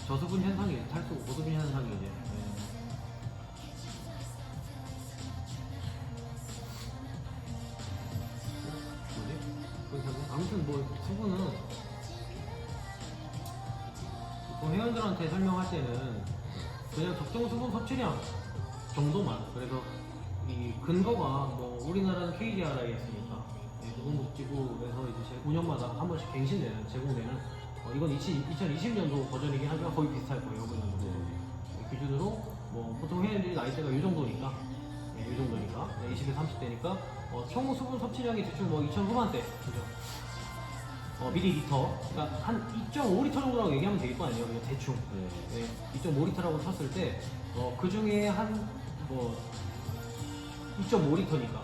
저수분 현상이 탈수 고수분 현상이 이제 아무튼 뭐 수분은 보통 회원들한테 설명할 때는 그냥 적정 수분 섭취량 정도만. 그래서 이 근거가 뭐 우리나라는 KDRI에 있으니까 노동복지부에서 이제 5년마다 한 번씩 갱신되는 제공되는 이건 2020년도 버전이긴 하지만 거의 비슷할 거예요. 그 정도 기준으로 뭐 보통 회원들이 나이대가 이 정도니까 이 정도니까 20에 30대니까 총 수분 섭취량이 대충 뭐 2,000 후반대 그죠? 미리리터, 그러니까 한 2.5리터 정도라고 얘기하면 되겠 거 아니에요, 그냥 대충. 네, 2.5리터라고 쳤을 때, 그 중에 한, 2.5리터니까.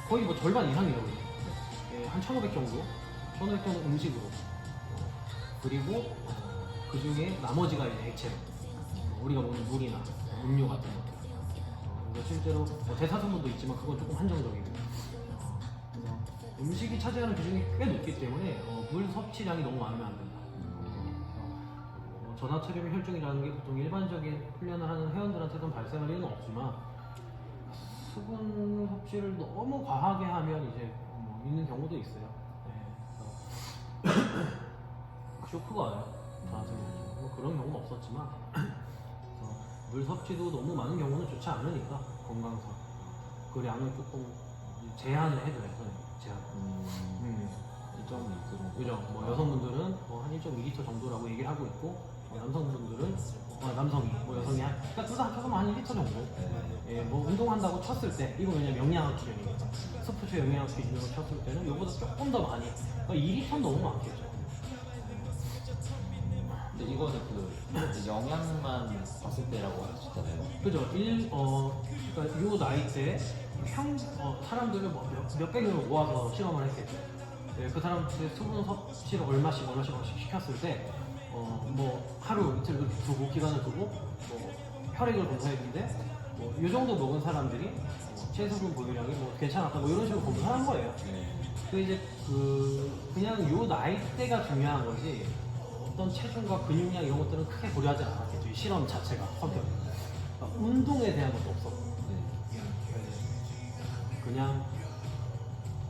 거의 뭐 절반 이상이라고 그래요. 네, 한 1,500 정도? 1,500 정도 음식으로. 그리고, 그 중에 나머지가 이제 액체로. 우리가 먹는 물이나 음료 같은 거. 실제로 대사성분도 있지만 그건 조금 한정적이고. 음식이 차지하는 비중이 꽤 높기 때문에 물 섭취량이 너무 많으면 안 된다. 전하체류 혈증이라는 게 보통 일반적인 훈련을 하는 회원들한테는 발생할 일은 없지만 수분 섭취를 너무 과하게 하면 이제 있는 경우도 있어요. 네, 쇼크가 와요. 뭐 그런 경우는 없었지만 물 섭취도 너무 많은 경우는 좋지 않으니까 건강상 그 양을 조금 제한을 해줘요. 제한. 1.2 정도. 그죠? 뭐 여성분들은 한 1.2리터 정도라고 얘기를 하고 있고, 남성분들은 남성이 여성이 그러니까 둘 다 합쳐서 한 1리터 정도. 예, 뭐 운동한다고 쳤을 때 이거 왜냐면 영양학 기준이니까 스포츠 영양학 기준으로 쳤을 때는 이거보다 조금 더 많이. 그러니까 2리터 너무 많겠죠. 근데 이거는 영양만 봤을 때라고 하셨잖아요. 그죠? 그러니까 요 나이 때 사람들을 몇백 명을 모아서 실험을 했겠죠. 네, 그 사람들의 수분 섭취를 얼마씩 시켰을 때, 뭐 하루 이틀 두고 기간을 두고 혈액을 검사했는데 이 정도 먹은 사람들이 체수분 보유량이 괜찮았다 이런 식으로 검사한 거예요. 그 이제 그냥 요 나이 때가 중요한 거지 어떤 체중과 근육량 이런 것들은 크게 고려하지 않았겠죠. 이 실험 자체가 성격이. 그러니까 운동에 대한 것도 없었고. 그냥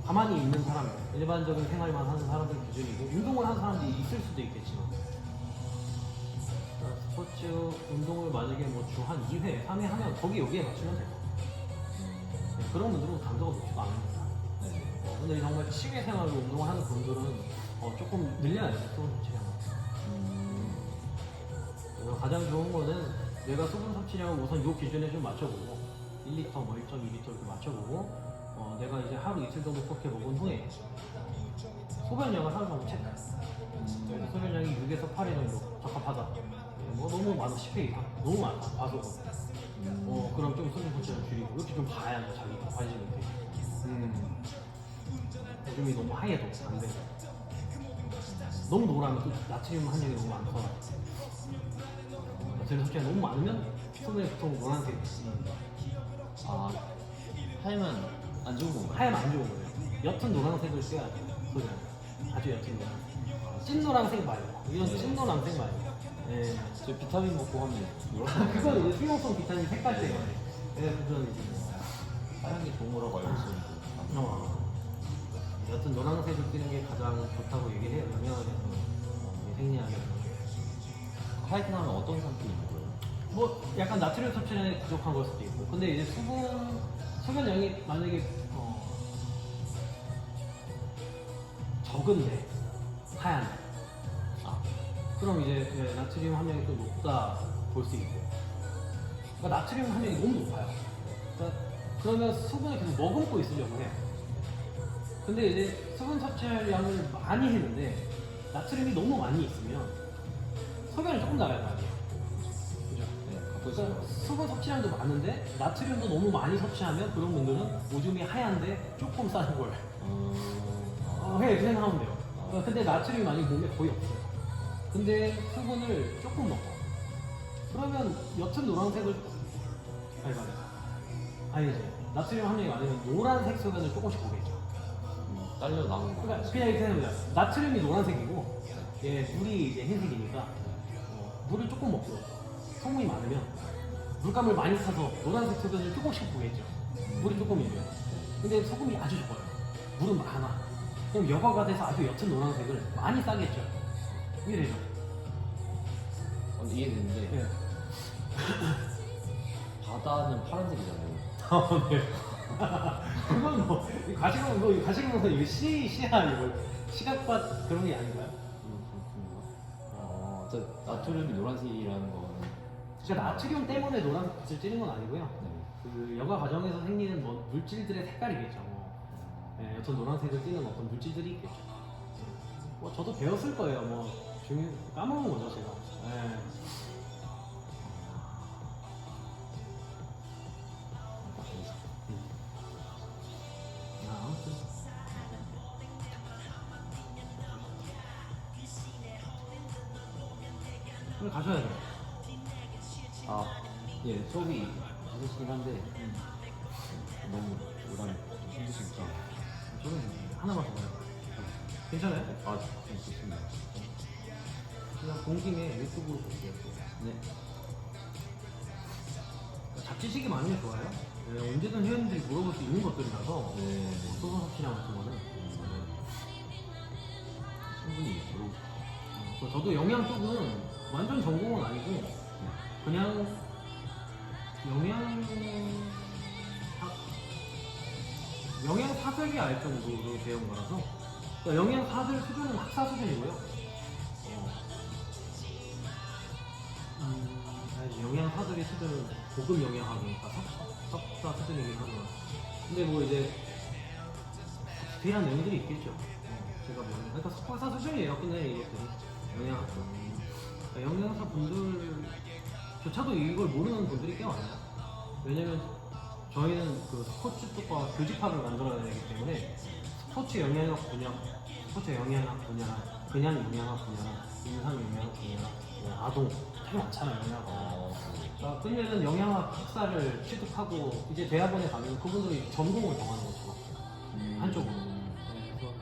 가만히 있는 사람들, 일반적인 생활만 하는 사람들 기준이고 운동을 하는 사람들이 있을 수도 있겠지만 스포츠 운동을 만약에 주 한 2회, 3회 하면 거기 여기에 맞추면 돼요. 그런 분들은 강도가 높지가 않습니다. 근데 정말 취미 생활로 운동을 하는 분들은 조금 늘려야 돼요. 수분 섭취량을. 그래서 가장 좋은 거는 내가 수분 섭취량을 우선 요 기준에 좀 맞춰보고 1리터, 뭐 1.2리터 이렇게 맞춰보고 내가 이제 하루 이틀 정도 그렇게 먹은 후에 소변량을 하루 정도 체크. 소변량이 6에서 8회 정도 적합하다. 뭐 너무 많아 10회 이상 너무 많아 과속은. 그럼 좀 수분 섭취를 줄이고 이렇게 좀 봐야죠 자기가 관심 있게. 요즘이 너무 하얘도 안 돼. 너무 노라면 또 나트륨 함량이 너무 많더라. 나트륨 섭취가 너무 많으면 소변이 보통 노란색. 아, 하얘면 안 좋은 건가요? 하얀 안 좋은 거예요. 옅은 노란색을 써야죠. 소변. 아주 옅은 노란색. 찐 노란색 말고. 이건 찐 노란색 말고. 네. 저 비타민 먹고 하면 이렇게 그건 이제 수용성 비타민 색깔 때문에. 네, 그건 이제 하얀 게 좋은 거라고 알고 있었는데. 옅은 노란색을 쓰는 게 가장 좋다고 얘기를 해요. 영양학에서 생리학에서. 하얗게 나면 어떤 상태인 거예요? 뭐 약간 나트륨 섭취량이 부족한 걸 수도 있고. 근데 이제 소변량이 만약에 적은데 하얀. 그럼 이제 나트륨 함량이 또 높다 볼 수 있고. 그러니까 나트륨 함량이 너무 높아요. 그러면 수분을 계속 머금고 있으려고 해요. 근데 이제 수분 섭취량을 많이 했는데 나트륨이 너무 많이 있으면 소변을 조금 나갈 거 아니에요. 그죠? 네, 갖고 그러니까 있어요. 수분 섭취량도 많은데 나트륨도 너무 많이 섭취하면 그런 분들은 오줌이 하얀데 조금 싸는 걸 이렇게 생각하면 돼요. 근데 나트륨이 만약에 몸에 거의 없어요. 근데 수분을 조금 넣고 그러면 옅은 노란색을 아니지 나트륨 함량이 많으면 노란색 소변을 조금씩 보겠죠. 딸려 나오는 거. 그러니까 그냥 이렇게 생각합니다. 나트륨이 노란색이고 물이 이제 흰색이니까 물을 조금 먹고 소금이 많으면 물감을 많이 타서 노란색 소변을 조금씩 보겠죠. 물이 조금이면. 근데 소금이 아주 적어요. 물은 많아. 그럼 여과가 돼서 아주 옅은 노란색을 많이 싸겠죠. 이래죠. 이해되는데 네. 바다는 파란색이잖아요. 네. 그건 뭐 가시공사 이거 시야 이거 시각밭 그런 게 아닌가요? 저 나트륨이 노란색이라는 거는 그러니까 나트륨 때문에 노란빛을 찌는 건 아니고요. 네. 그 여과 과정에서 생기는 뭐 물질들의 색깔이겠죠. 옅은 노란색을 띠는 어떤 물질들이 있겠죠. 뭐 저도 배웠을 거예요. 뭐 까먹은 거죠 제가. 아무튼 오늘 가셔야 돼요. 예, 수업이 5시긴 한데 너무 오래 힘드시니까 저는 하나만 더 봐요. 괜찮아요? 좋습니다. 그냥 본 김에 유튜브 볼게요. 네. 잡지식이 많으면 좋아요. 언제든 회원들이 물어볼 수 있는 것들이라서 네. 소금 섭취량 같은 거는 충분히 저도 영양 쪽은 완전 전공은 아니고 그냥 영양 사설이 알 정도로 배운 거라서 그러니까 영양 사설 수준은 학사 수준이고요. 영양 사설의 수준은 고급 영양학이니까 석사 수준이긴 하지만 근데 뭐 이제 디테일한 내용들이 있겠죠. 제가 뭐 그러니까 석사 수준이에요. 근데 이것들이 영양학도 영양사 분들조차도 이걸 모르는 분들이 꽤 많아요. 왜냐면 저희는 그 스포츠과 교집합을 만들어야 되기 때문에 스포츠 영양학 분야, 스포츠 영양학 분야, 그냥 영양학 분야, 인상 영양학 분야, 아동 되게 많잖아요 영양학. 끝내는 영양학 학사를 취득하고 이제 대학원에 가면 그분들이 전공을 정하는 거죠. 한쪽으로. 그래서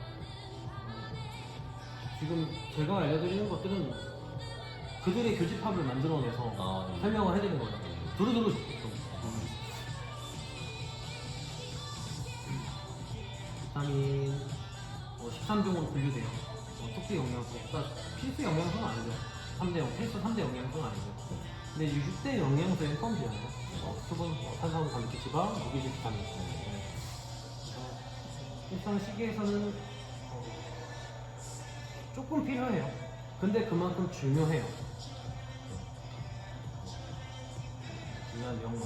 지금 제가 알려드리는 것들은 그들의 교집합을 만들어내서 설명을 해드리는 거예요. 두루두루 좋겠죠. 비타민 13종으로 분류돼요. 특수 영양소, 그러니까 필수 영양소는 아니죠. 3대 필수 3대 영양소는 아니죠. 근데 이 6대 영양소에 포함되잖아요. 수분, 탄수화물, 단백질, 지방, 무기질, 비타민. 일단 시계에서는 조금 필요해요. 근데 그만큼 중요해요. 대한 내용만.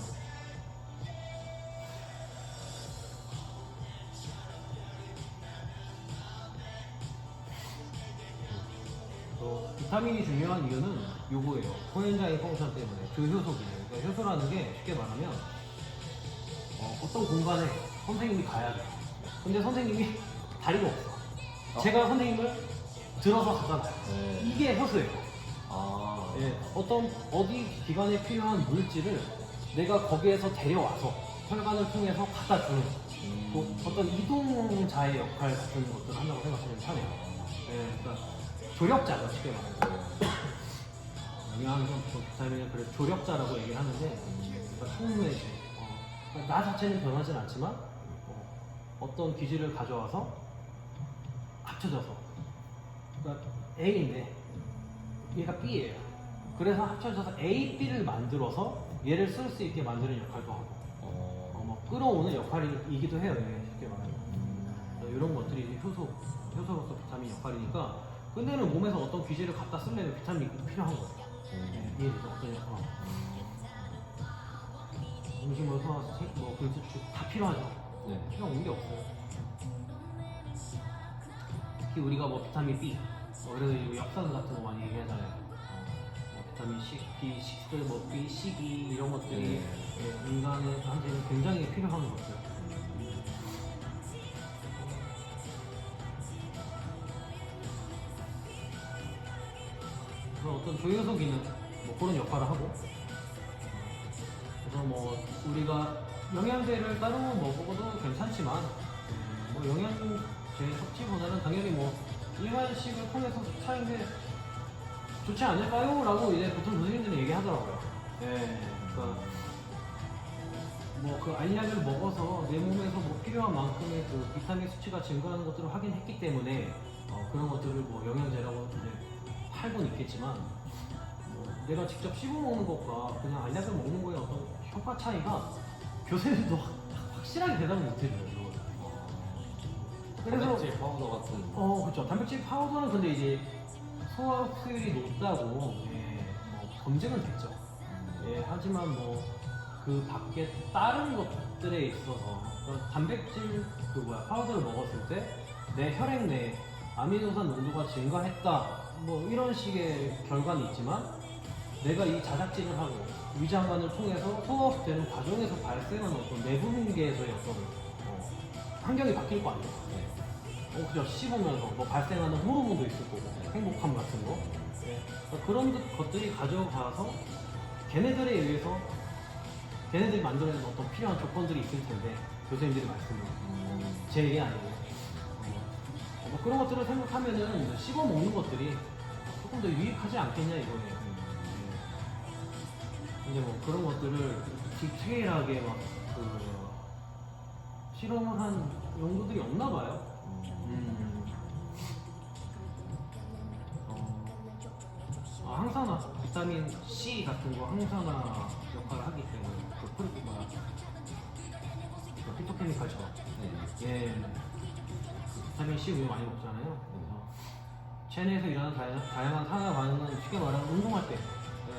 비타민이 중요한 이유는 요거예요. 코엔자임 펑션 때문에 그 효소기예요. 그러니까 효소라는 게 쉽게 말하면 어떤 공간에 선생님이 가야 돼. 근데 선생님이 다리가 없어. 제가 선생님을 들어서 가잖아요. 네. 이게 효소예요. 아. 예, 어디 기관에 필요한 물질을 내가 거기에서 데려와서 혈관을 통해서 갖다 주는 또 어떤 이동자의 역할 같은 것들을 한다고 생각하면 편해요. 예, 그러니까 조력자죠, 쉽게 말하면. 영양성 비타민을 그래 조력자라고 얘기를 하는데, 그러니까 총매지. 그러니까 나 자체는 변하진 않지만 어떤 기질을 가져와서 합쳐져서, 그러니까 A인데 얘가 B예요. 그래서 합쳐져서 A, B를 만들어서 얘를 쓸 수 있게 만드는 역할도 하고, 뭐 끌어오는 역할이기도 해요. 이게 쉽게 말하면. 이런 것들이 이제 효소로서 비타민 역할이니까. 근데는 몸에서 어떤 기질을 갖다 쓰려면 비타민이 꼭 필요한 거예요. 이해되죠? 어떤 역할. 음식물 소화, 다 필요하죠. 네. 필요 없는 게 없어요. 특히 우리가 뭐 비타민 B, 그래서 이 역사수 같은 거 많이 얘기하잖아요. 비타민 C, B6, 뭐 B, C2 이런 것들이 인간한테는 굉장히 필요한 것들. 어떤 조효소 기능, 뭐 그런 역할을 하고, 그래서 뭐 우리가 영양제를 따로 먹어도 괜찮지만, 뭐 영양제 섭취보다는 당연히 뭐 일반식을 통해서 사는 게 좋지 않을까요? 라고 이제 보통 교수님들이 얘기하더라고요. 네, 그러니까 뭐 그 알약을 먹어서 내 몸에서 뭐 필요한 만큼의 그 비타민 수치가 증가하는 것들을 확인했기 때문에 그런 것들을 뭐 영양제라고 이제 팔곤 있겠지만, 내가 직접 씹어 먹는 것과 그냥 알약을 먹는 거에 어떤 효과 차이가 교수님도 확실하게 대답을 못 해줘요. 그래서 단백질 파우더 같은. 그렇죠. 단백질 파우더는 근데 이제 소화 수율이 높다고 뭐 검증은 됐죠. 하지만 뭐 그 밖에 다른 것들에 있어서 단백질 파우더를 먹었을 때 내 혈액 내에 아미노산 농도가 증가했다 뭐 이런 식의 결과는 있지만, 내가 이 자작질을 하고 위장관을 통해서 소화되는 과정에서 발생하는 어떤 내분계에서의 어떤 환경이 바뀔 거 아니에요. 그죠? 씹으면서 뭐 발생하는 호르몬도 있을 거고, 행복함 같은 거. 그러니까 그런 것들이 가져가서 걔네들에 의해서 걔네들이 만들어낸 어떤 필요한 조건들이 있을 텐데, 교수님들이 말씀을 제 얘기 아니고 뭐 그런 것들을 생각하면은 씹어 먹는 것들이 조금 더 유익하지 않겠냐 이거예요. 근데 뭐 그런 것들을 디테일하게 막 실험을 한 연구들이 없나 봐요. 항산화, 비타민 C 같은 거 항산화 역할을 하기 때문에 피토케미칼처럼 비타민 C 우유 많이 먹잖아요. 그래서 체내에서 일어나는 다양한 산화 반응은 쉽게 말하면 운동할 때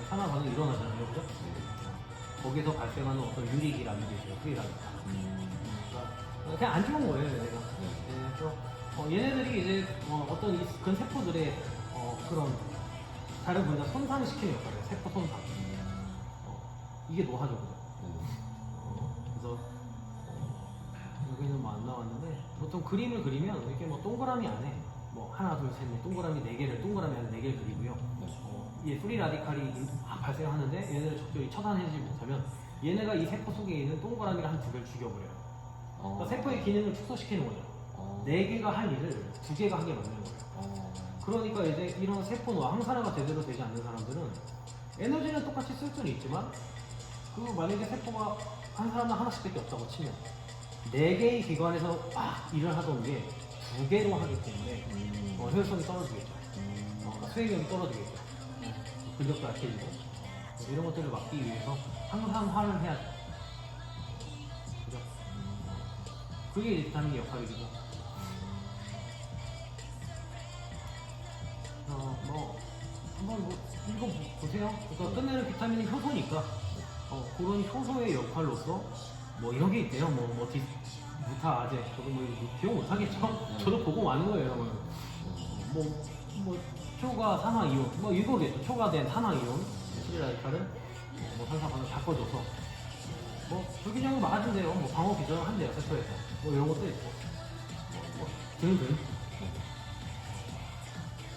산화 반응이 일어나잖아요, 그죠? 거기서 발생하는 어떤 유리기라는 게 있어요, 프리라든가. 그러니까 그냥 안 좋은 거예요, 얘네가. 그래서 얘네들이 이제 어떤 이 근세포들의 그런 다른 분야 손상시키는 역할이에요, 세포 손상. 이게 노화죠, 그죠? 그래서 여기는 뭐 안 나왔는데, 보통 그림을 그리면 이렇게 뭐 동그라미 안에 뭐 하나, 둘, 셋, 넷, 동그라미 4개를 동그라미 안에 4개를 그리고요. 이 프리 라디칼이 발생하는데 얘네를 적절히 처단해주지 못하면 얘네가 이 세포 속에 있는 동그라미를 한 2개를 죽여버려요. 그러니까 세포의 기능을 축소시키는 거죠. 4개가 할 일을 2개가 하게 만드는 거예요. 그러니까 이제 이런 세포노화, 항산화가 제대로 되지 않는 사람들은 에너지는 똑같이 쓸 수는 있지만, 그 만약에 세포가 한 사람당 하나씩밖에 없다고 치면 4개의 기관에서 일을 하던 게 2개로 하기 때문에 효율성이 떨어지겠죠. 수행력이 떨어지겠죠. 근력도 약해지고. 이런 것들을 막기 위해서 항산화를 해야죠. 그죠? 그게 이제 비타민의 역할이죠. 뭐 한번 뭐 읽어보세요. 그러니까 끝내는 비타민은 효소니까 그런 효소의 역할로서 뭐 이런 게 있대요. 무타 아제 저도 뭐 기억 못 하겠죠. 저도 보고 마는 거예요. 뭐 초가 산화 이온 뭐 이거겠죠. 초가된 산화 이온 시리라이카를 뭐 산화반을 바꿔줘서 뭐 불균형을 막아준대요. 뭐 방어 기전을 한대요. 세포에서 뭐 이런 것도 있고 뭐 등등.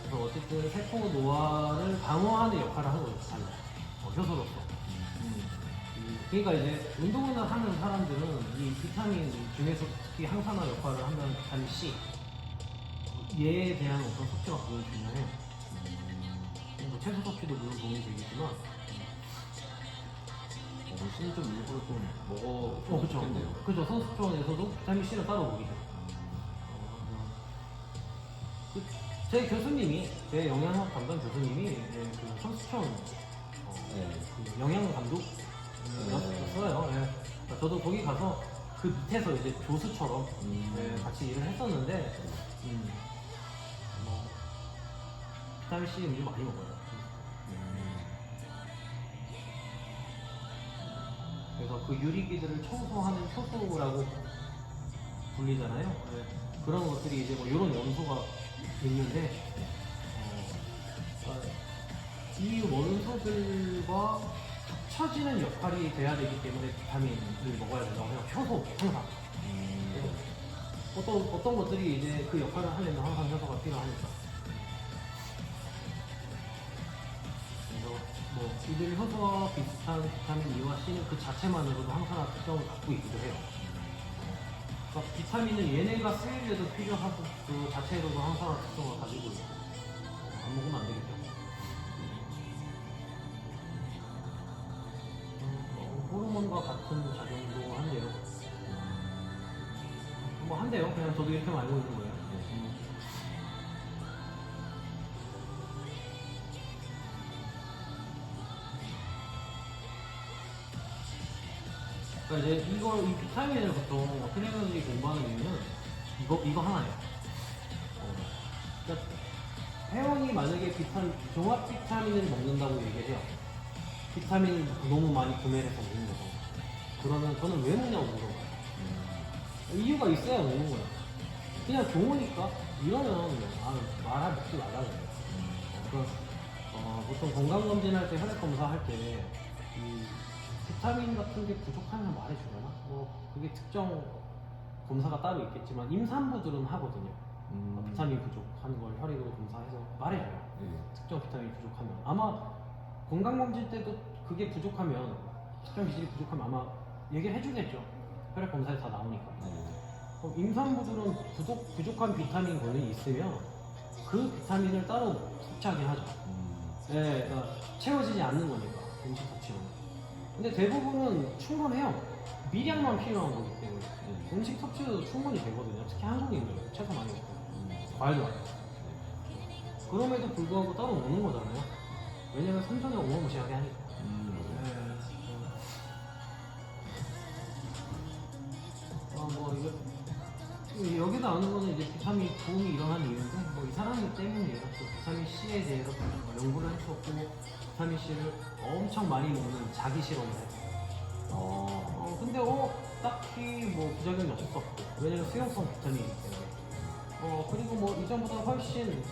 그래서 어쨌든 세포 노화를 방어하는 역할을 하고 있어요. 효소로서. 그러니까 이제 운동을 하는 사람들은 이 비타민 중에서 특히 항산화 역할을 하는 비타민 C 얘에 대한 어떤 섭취가 굉장히 중요해요. 뭐 채소 섭취도 물론 도움이 되겠지만 C는 좀 일부러 좀 먹어 그쵸. 좋겠네요. 그죠. 선수촌에서도 비타민 C를 따로 먹이죠. 제 교수님이, 제 영양학 담당 교수님이 그 선수촌 그 영양 감독이었어요. 네. 저도 거기 가서 그 밑에서 이제 조수처럼 같이 일을 했었는데 뭐 비타민 C 음료 많이 먹어요. 그래서 그 유리기들을 청소하는 효소라고 불리잖아요. 네. 그런 것들이 이제 뭐 이런 원소가 있는데 이 원소들과 합쳐지는 역할이 돼야 되기 때문에 비타민을 먹어야 된다고 해요. 효소 항상. 어떤 것들이 이제 그 역할을 하려면 항상 효소가 필요하니까. 그래서 뭐 이들 효소와 비슷한 비타민 E와 C는 그 자체만으로도 항산화 특성을 갖고 있기도 해요. 그러니까 비타민은 얘네가 쓰일 때도 필요하고 그 자체로도 항산화 특성을 가지고 있고 안 먹으면 안 되겠죠. 호르몬과 같은 작용도 한대요. 뭐 한대요. 그냥 저도 이렇게 알고 있는 거예요. 그러니까 이제 이 비타민을 보통 트레이너들이 공부하는 이유는 이거 하나예요. 그러니까 회원이 만약에 종합 비타민을 먹는다고 얘기를 해요. 비타민을 너무 많이 구매를 해서 먹는 거죠. 그러면 저는 왜 먹냐고 물어봐요. 이유가 있어야 먹는 거야. 그냥 좋으니까 이러면 먹지 말라 그래요. 보통 건강검진할 때 혈액 검사할 때 비타민 같은 게 부족하면 말해주려나? 그게 특정 검사가 따로 있겠지만 임산부들은 하거든요. 비타민 부족한 걸 혈액으로 검사해서 말해줘요. 특정 비타민이 부족하면 아마 건강검진 때도 그게 부족하면 특정 기질이 부족하면 아마 얘기를 해주겠죠. 혈액 검사에 다 나오니까. 임산부들은 부족한 비타민 권이 있으면 그 비타민을 따로 섭취하긴 하죠. 그러니까 채워지지 않는 거니까 음식 섭취는. 근데 대부분은 충분해요. 미량만 필요한 거기 때문에 음식 섭취도 충분히 되거든요. 특히 한국인들 채소 많이 먹고 과일도 많이 먹고. 그럼에도 불구하고 따로 먹는 거잖아요. 왜냐면 생존에 어마무시하게 하니까. 여기서 아는 거는 이제 비타민 부흥이 일어난 이유인데 이 사람 때문이에요. 또 비타민 C에 대해서 연구를 했었고 비타민 C를 엄청 많이 먹는 자기 실험을 해요. 근데 딱히 부작용이 없었고 왜냐면 수용성 비타민이기 때문에 그리고 이전보다 훨씬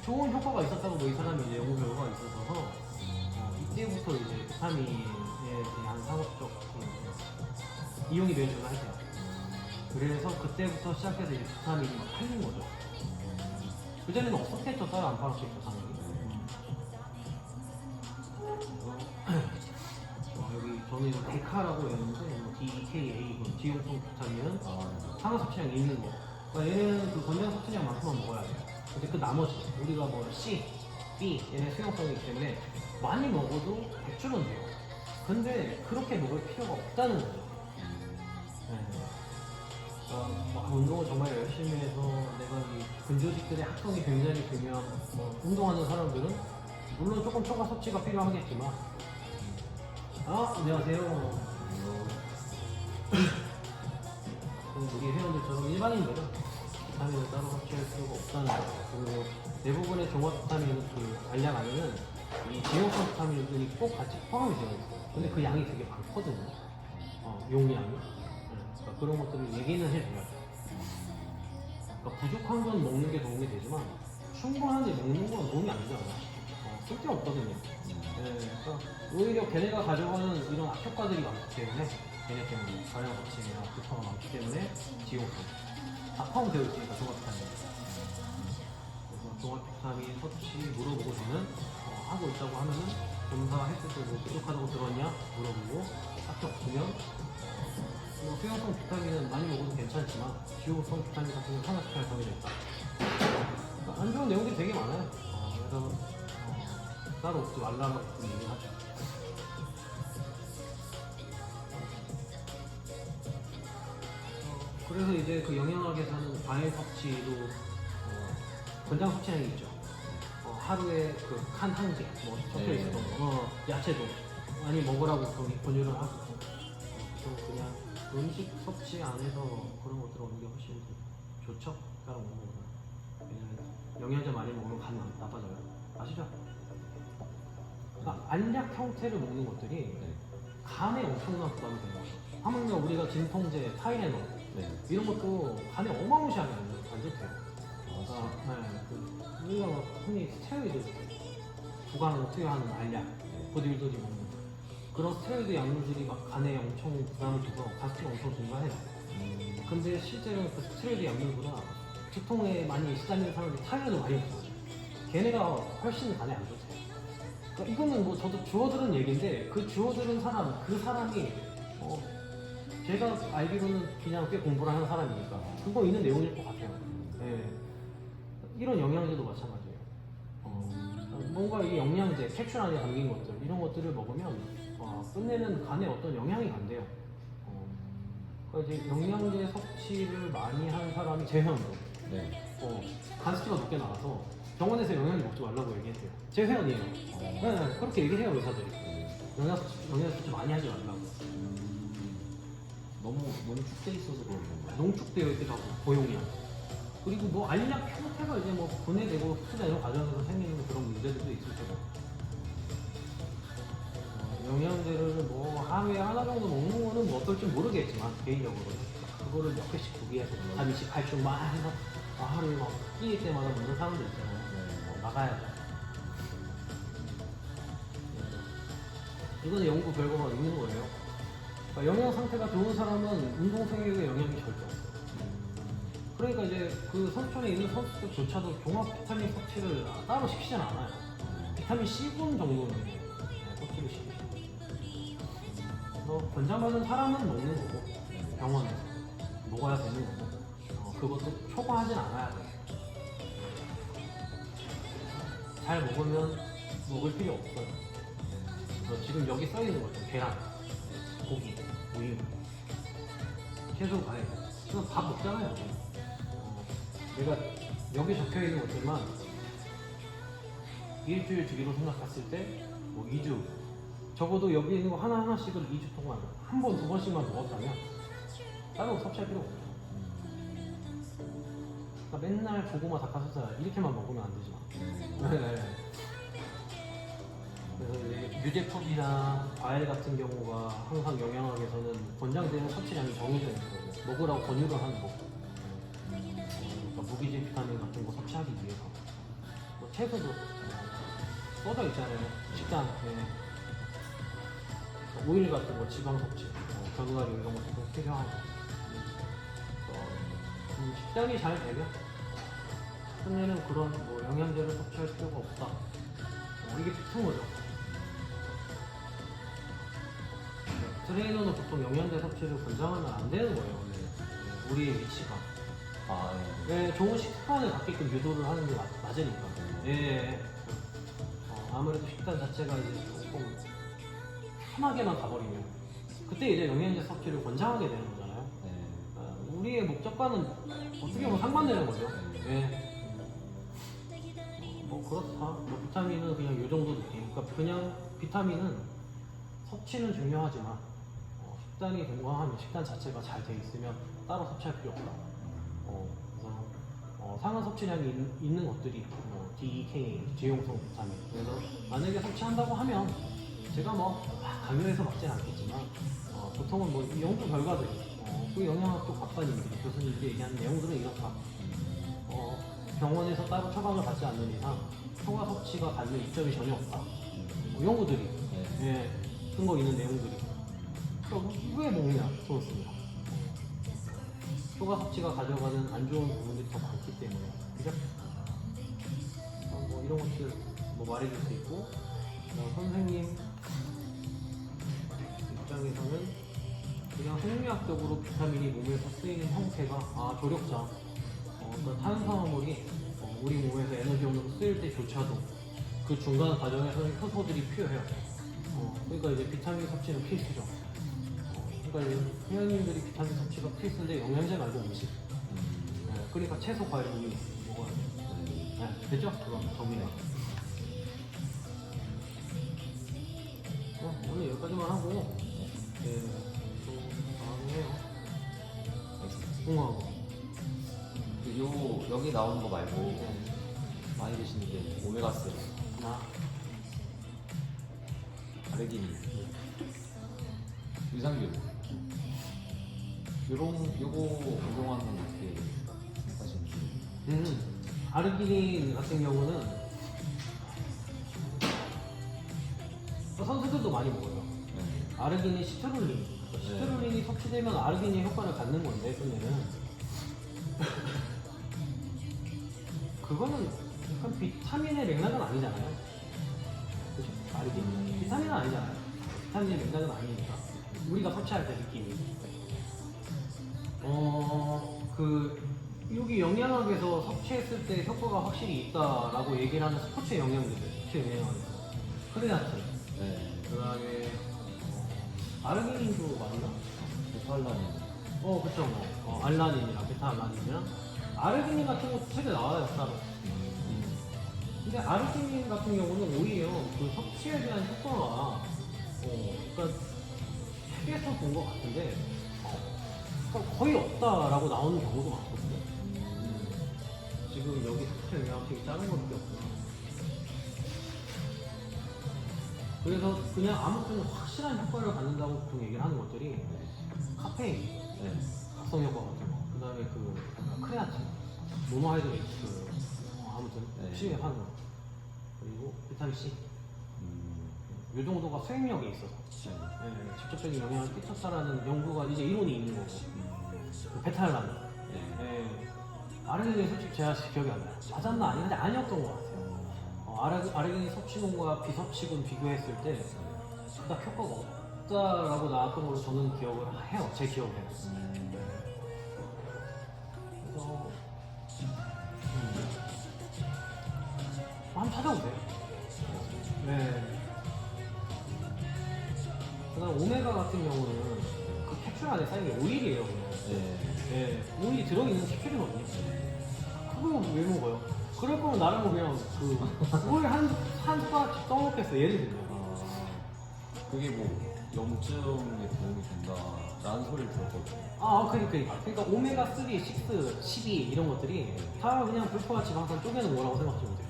좋은 효과가 있었다고 이 사람이 이제 연구 결과가 있어서 이때부터 이제 비타민에 대한 상업적 이용이 되기 시작해요. 그래서 그때부터 시작해서 이제 비타민이 막 팔린 거죠. 그전에는 없었겠죠. 따로 안 팔았겠죠, 당연히. 여기 저는 이거 데카라고 했는데 DKA, 지용성 비타민은 산화 섭취량이 있는 거. 그러니까 얘는 그 건강 섭취량만큼만 먹어야 돼요. 근데 그 나머지 우리가 C, B 얘네 수용성이기 때문에 많이 먹어도 배출은 돼요. 근데 그렇게 먹을 필요가 없다는 거죠. 운동을 정말 열심히 해서 내가 이 근조직들의 합성이 굉장히 되면 운동하는 사람들은 물론 조금 초과 섭취가 필요하겠지만 안녕하세요. 우리 회원들처럼 일반인들은 비타민을 따로 섭취할 필요가 없다는 거예요. 그리고 대부분의 종합 비타민 그 알약 안에는 이 지용성 비타민들이 꼭 같이 포함이 되어 있어요. 근데 그 양이 되게 많거든요. 용량이. 그러니까 그런 것들을 얘기는 해줘요. 그러니까 부족한 건 먹는 게 도움이 되지만 충분한데 먹는 건 도움이 안 되잖아요. 쓸데없거든요. 그러니까 오히려 걔네가 가져가는 이런 악효과들이 많기 때문에 걔네 때문에 가량 법칙이나 불파가 많기 때문에 지용성 다 포함되어 있으니까 종합 비타민. 그래서 종합 비타민 섭취 물어보고서는 하고 있다고 하면은 검사했을 때 뭐 부족하다고 들었냐 물어보고 딱히 없으면 뭐 수용성 비타민은 많이 먹어도 괜찮지만 지용성 비타민 같은 경우는 산화시킬 정해져 있다. 그러니까 안 좋은 내용들이 되게 많아요. 그래서 따로 먹지 말라고 얘기를 하죠. 그래서 이제 그 영양학에서는 과일 섭취도 권장 섭취량이 있죠. 하루에 그 한 개 뭐 적혀 있었던 거, 야채도 많이 먹으라고 권유를 하고, 그래서 그냥 음식 섭취 안에서 그런 것들을 얻는 게 훨씬 좋죠. 따로 먹는 거보다. 왜냐면 영양제 많이 먹으면 간 나빠져요. 아시죠? 그러니까 알약 형태를 먹는 것들이 간에 엄청난 부담이 되는 거죠. 하물며 우리가 진통제, 타이레놀 이런 것도 간에 어마무시하게 안 좋대요. 우리가 흔히 스테로이드 구강을 투여하는 알약, 보디빌더들이 먹는 그런 스테로이드 약물들이 막 간에 엄청 부담을 주고 가스가 엄청 증가해요. 근데 실제로는 그 스테로이드 약물보다 두통에 많이 시달리는 사람들이 타이레놀을 많이 먹어요. 걔네가 훨씬 간에 안 좋대요. 그러니까 이거는 뭐 저도 주워들은 얘기인데 그 주워들은 사람, 그 사람이 제가 알기로는 그냥 꽤 공부를 하는 사람이니까 그거 있는 내용일 것 같아요. 이런 영양제도 마찬가지예요. 뭔가 이 영양제, 캡슐 안에 담긴 것들 이런 것들을 먹으면 끝내는 간에 어떤 영향이 간대요. 그러니까 이제 영양제 섭취를 많이 하는 사람이 재회원도 간 수치가 높게 나와서 병원에서 영양제 먹지 말라고 얘기했대요. 재회원이에요. 네, 그렇게 얘기해요 의사들이. 영양제 섭취 많이 하지 말라고. 너무 농축돼 있어서 그런 건가요? 농축되어 있기도 하고 고용량. 그리고 뭐 알약 형태가 이제 뭐 분해되고 흡수되는 과정에서 생기는 그런 문제들도 있을 테고. 영양제를 뭐 하루에 하나 정도 먹는 거는 뭐 어떨지 모르겠지만 개인적으로는 그거를 몇 개씩 두개 한 28주 막 해서 하루에 막 끼일 때마다 먹는 사람들 있잖아요. 나가야죠. 이거는 연구 결과가 있는 거예요. 그러니까 영양 상태가 좋은 사람은 운동 생육에 영향이 절대 없어요. 그러니까 이제 그 선수촌에 있는 선수들조차도 종합 비타민 섭취를 따로 시키진 않아요. 비타민 C군 정도는 섭취를 시키죠. 그래서 권장받는 사람은 먹는 거고 병원에서 먹어야 되는 거고 그것도 초과하진 않아야 돼요. 잘 먹으면 먹을 필요 없어요. 그래서 지금 여기 써 있는 거죠. 계란, 고기, 우유, 채소, 과일. 그냥 밥 먹잖아요. 내가 여기 적혀 있는 것들만 일주일 주기로 생각했을 때 뭐 2주 적어도 여기 있는 거 하나하나씩을 2주 동안 한 번, 두 번씩만 먹었다면 따로 섭취할 필요 없어요. 그러니까 맨날 고구마, 닭가슴살 이렇게만 먹으면 안 되지만 그래서 이제 유제품이나 과일 같은 경우가 항상 영양학에서는 권장되는 섭취량이 정해져 있는 거고 먹으라고 권유를 하는 거고 그러니까 무기질 비타민 같은 거 섭취하기 위해서 뭐 채소도 써져 있잖아요. 식단 오일 같은 거 지방 섭취 견과류 이런 것도 필요하고 식단이 잘 되면 끝내는 그런 뭐 영양제를 섭취할 필요가 없다. 이게 비슷한 거죠. 트레이너는 보통 영양제 섭취를 권장하면 안 되는 거예요. 우리의 위치가. 좋은 식단을 갖게끔 유도를 하는 게 맞으니까. 아무래도 식단 자체가 이제 조금 편하게만 가버리면 그때 이제 영양제 섭취를 권장하게 되는 거잖아요. 우리의 목적과는 어떻게 보면 상반되는 거죠. 뭐 그렇다. 뭐 비타민은 그냥 이 정도 느낌. 그러니까 그냥 비타민은 섭취는 중요하지만 식단이 건강하면 식단 자체가 잘 돼 있으면 따로 섭취할 필요 없다. 그래서 상한 섭취량이 있는 것들이 뭐 DEK, 지용성 비타민. 그래서 만약에 섭취한다고 하면 제가 뭐 강요해서 먹지는 않겠지만 보통은 뭐 연구 결과들, 그 영양학적 박사님들이 교수님들이 얘기하는 내용들은 이렇다. 병원에서 따로 처방을 받지 않는 이상 초과 섭취가 갖는 이점이 전혀 없다. 연구들이 근거 있는 내용들이. 그럼 왜 먹냐? 좋습니다. 초과 섭취가 가져가는 안 좋은 부분들이 더 많기 때문에, 그죠? 뭐 이런 것들 뭐 말해줄 수 있고, 선생님 입장에서는 그냥 생리학적으로 비타민이 몸에서 쓰이는 형태가 조력자, 그러니까 탄수화물이 우리 몸에서 에너지원으로 쓰일 때조차도 그 중간 과정에서는 효소들이 필요해요. 그러니까 이제 비타민 섭취는 필수죠. 그러니까 이제 회원님들이 비타민 섭취가 필수인데 영양제 말고 음식. 그러니까 채소, 과일, 우유 먹어야 돼요. 됐죠? 그럼 정리해. 오늘 여기까지만 하고, 또 다음에 해요. 공하고. 여기 나오는 거 말고 많이 드시는 게 오메가3, 아르기닌, 유산균 요거 운동하는 건 어떻게 생각하시는지? 아르기닌 같은 경우는 선수들도 많이 먹어요. 아르기닌, 시트룰린. 시트룰린이 섭취되면 아르기닌 효과를 갖는 건데, 그러면은 그거는 약간 비타민의 맥락은 아니잖아요. 그죠? 아르기닌. 비타민은 아니잖아요. 비타민의 맥락은 아니니까. 우리가 섭취할 때 느낌이. 여기 영양학에서 섭취했을 때 효과가 확실히 있다라고 얘기를 하는 스포츠 영양제들. 스포츠 영양학에서. 크레아틴. 그 다음에, 아르기닌도 맞나? 베타알라닌. 그쵸. 알라닌이랑 베타알라닌이랑. 아르기닌 같은 것도 책에 나와요, 따로. 근데 아르기닌 같은 경우는 오히려 그 섭취에 대한 효과가, 그러니까 책에서 본 것 같은데, 그러니까 거의 없다라고 나오는 경우도 많거든요. 지금 여기 섭취 영양책이 작은 것밖에 없구나. 그래서 그냥 아무튼 확실한 효과를 갖는다고 보통 얘기를 하는 것들이 카페인, 각성 효과 같은 거, 그 다음에 크레아틴, 모노하이드레이트, 아무튼 취하는 거, 그리고 비타민 C. 이 정도가 수행력이 있어서 직접적인 영향을 끼쳤다라는 연구가 이제 이론이 있는 거고. 베타알라닌. 아르기닌 솔직히 제가 기억이 안 나요. 맞았나 아닌데 아니었던 것 같아요. 아르기닌 섭취군과 비섭취군 비교했을 때 그닥 효과가 없다라고 나왔던 걸로 저는 기억을 해요. 제 기억에. 그래서 한번 찾아보세요. 그다음 오메가 같은 경우는 그 캡슐 안에 쌓인 게 오일이에요. 오일이 들어있는 캡슐이거든요. 그거 왜 먹어요? 그럴 거면 나름 그냥 오일 한 숟가락씩 떠먹겠어. 예를 들면. 그게 뭐 염증에 도움이 된다라는 소리를 들었거든요. 그러니까 오메가3, 6, 12 이런 것들이 다 그냥 불포화 지방산 쪼개는 거라고 생각하시면 돼요.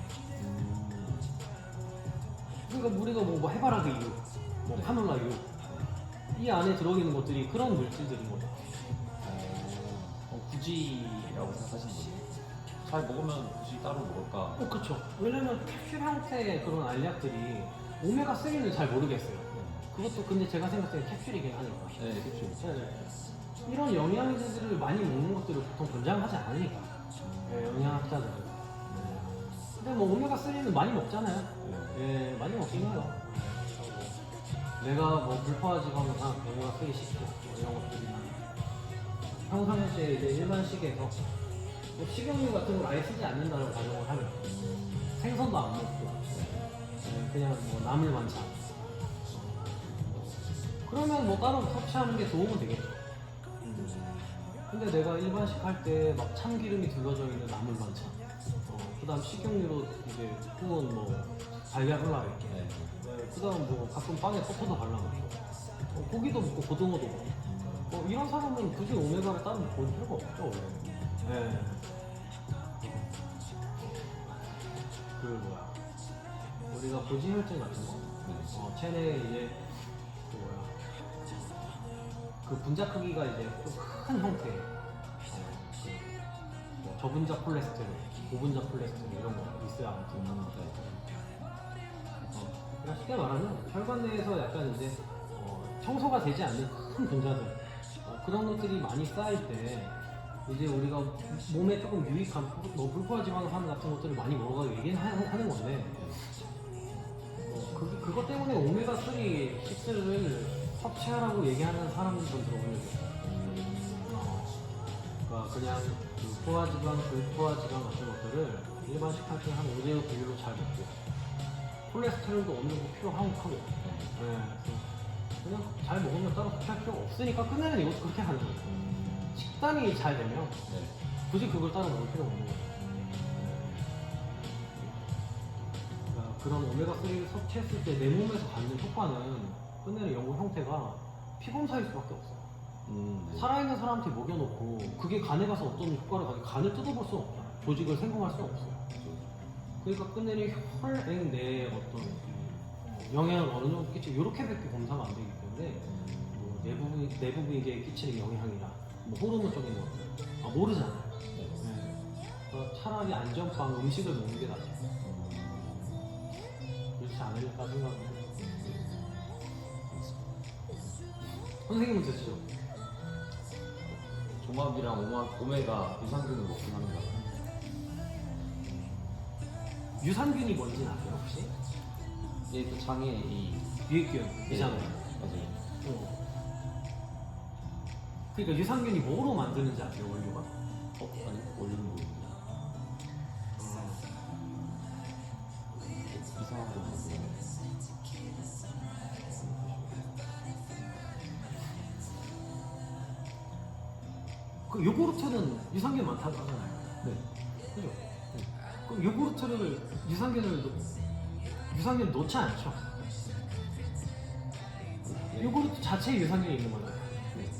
그러니까 우리가 뭐 해바라기 유, 카놀라 유, 이 안에 들어있는 것들이 그런 물질들인 거죠. 굳이라고 생각하시는 거죠? 잘 먹으면 굳이 따로 먹을까? 그렇죠. 왜냐면 캡슐 형태의 그런 알약들이 오메가3는 잘 모르겠어요. 그것도 근데 제가 생각할 때 캡슐이긴 하니까. 캡슐. 이런 영양제들을 많이 먹는 것들을 보통 권장하지 않으니까. 영양학자들은. 근데 뭐 오메가3는 많이 먹잖아요. 많이 먹긴 해요. 내가 뭐 불포화 지방산, 오메가3 식도 이런 것들이나 평상시에 이제 일반식에서 식용유 같은 걸 아예 쓰지 않는다고 가정을 하면 생선도 안 먹고 그냥 뭐 나물 반찬 그러면 뭐 따로 섭취하는 게 도움은 되겠죠. 근데 내가 일반식 할 때 막 참기름이 둘러져 있는 나물 반찬 그 다음 식용유로 이제 구운 뭐 달걀 훌라이게 그 다음 뭐 가끔 빵에 버터도 발라놓고 고기도 먹고 고등어도 먹고 이런 사람은 굳이 오메가를 따로 볼 필요가 없죠. 원래. 그 뭐야 우리가 고지혈증 같은 거 체내 이제 그 뭐야 그 분자 크기가 이제 좀 큰 형태의 뭐 저분자 콜레스테롤, 고분자 콜레스테롤 이런 거 있어야 아무튼 그러니까 쉽게 말하면 혈관 내에서 약간 이제 청소가 되지 않는 큰 분자들 그런 것들이 많이 쌓일 때 이제 우리가 몸에 조금 유익한 뭐 불포화지방산 같은 것들을 많이 먹어가지고 얘기하는 건데 그것 때문에 오메가3 식스를 섭취하라고 얘기하는 사람들 좀 들어보면 돼요. 그러니까 그냥 그 포화지방, 불포화지방 같은 것들을 일반 식할 때 한 5대5 비율로 잘 먹고 콜레스테롤도 어느 정도 필요하고 그냥 잘 먹으면 따로 섭취할 필요가 없으니까 끝내는 이것도 그렇게 하는 거예요. 식단이 잘 되면 굳이 그걸 따로 먹을 필요가 없는 거예요. 그러니까 그런 오메가3를 섭취했을 때 내 몸에서 갖는 효과는 끝내는 연골 형태가 피검사일 수밖에 없어요. 살아있는 사람한테 먹여놓고 그게 간에 가서 어떤 효과를 가지고 간을 뜯어볼 수는 없잖아요. 조직을 생성할 수는 없어요. 그러니까 끝내는 혈액 내에 어떤 영향을 어느 정도 끼치고 이렇게밖에 검사가 안 되기 때문에 뭐 내부분에게 끼치는 영향이나 뭐 호르몬적인 것들 모르잖아요. 그러니까 차라리 안전빵 음식을 먹는 게 낫죠. 그렇지 않을까 생각해요. 선생님은 드시죠? 종합이랑 오메가 유산균을 먹긴 합니다. 유산균이 뭔지 아세요 혹시? 예, 그 장에 이 유익균이잖아요. 맞아요. 그러니까 유산균이 뭐로 만드는지 아세요 원료가? 아니 원료는 모르겠어요. 이상한 거 같아요. 그 요구르트는 유산균 많다고 하잖아요. 네. 그죠? 그럼 요구르트를 유산균을 넣지 않죠? 네. 요구르트 자체에 유산균이 있는 거잖아요. 네.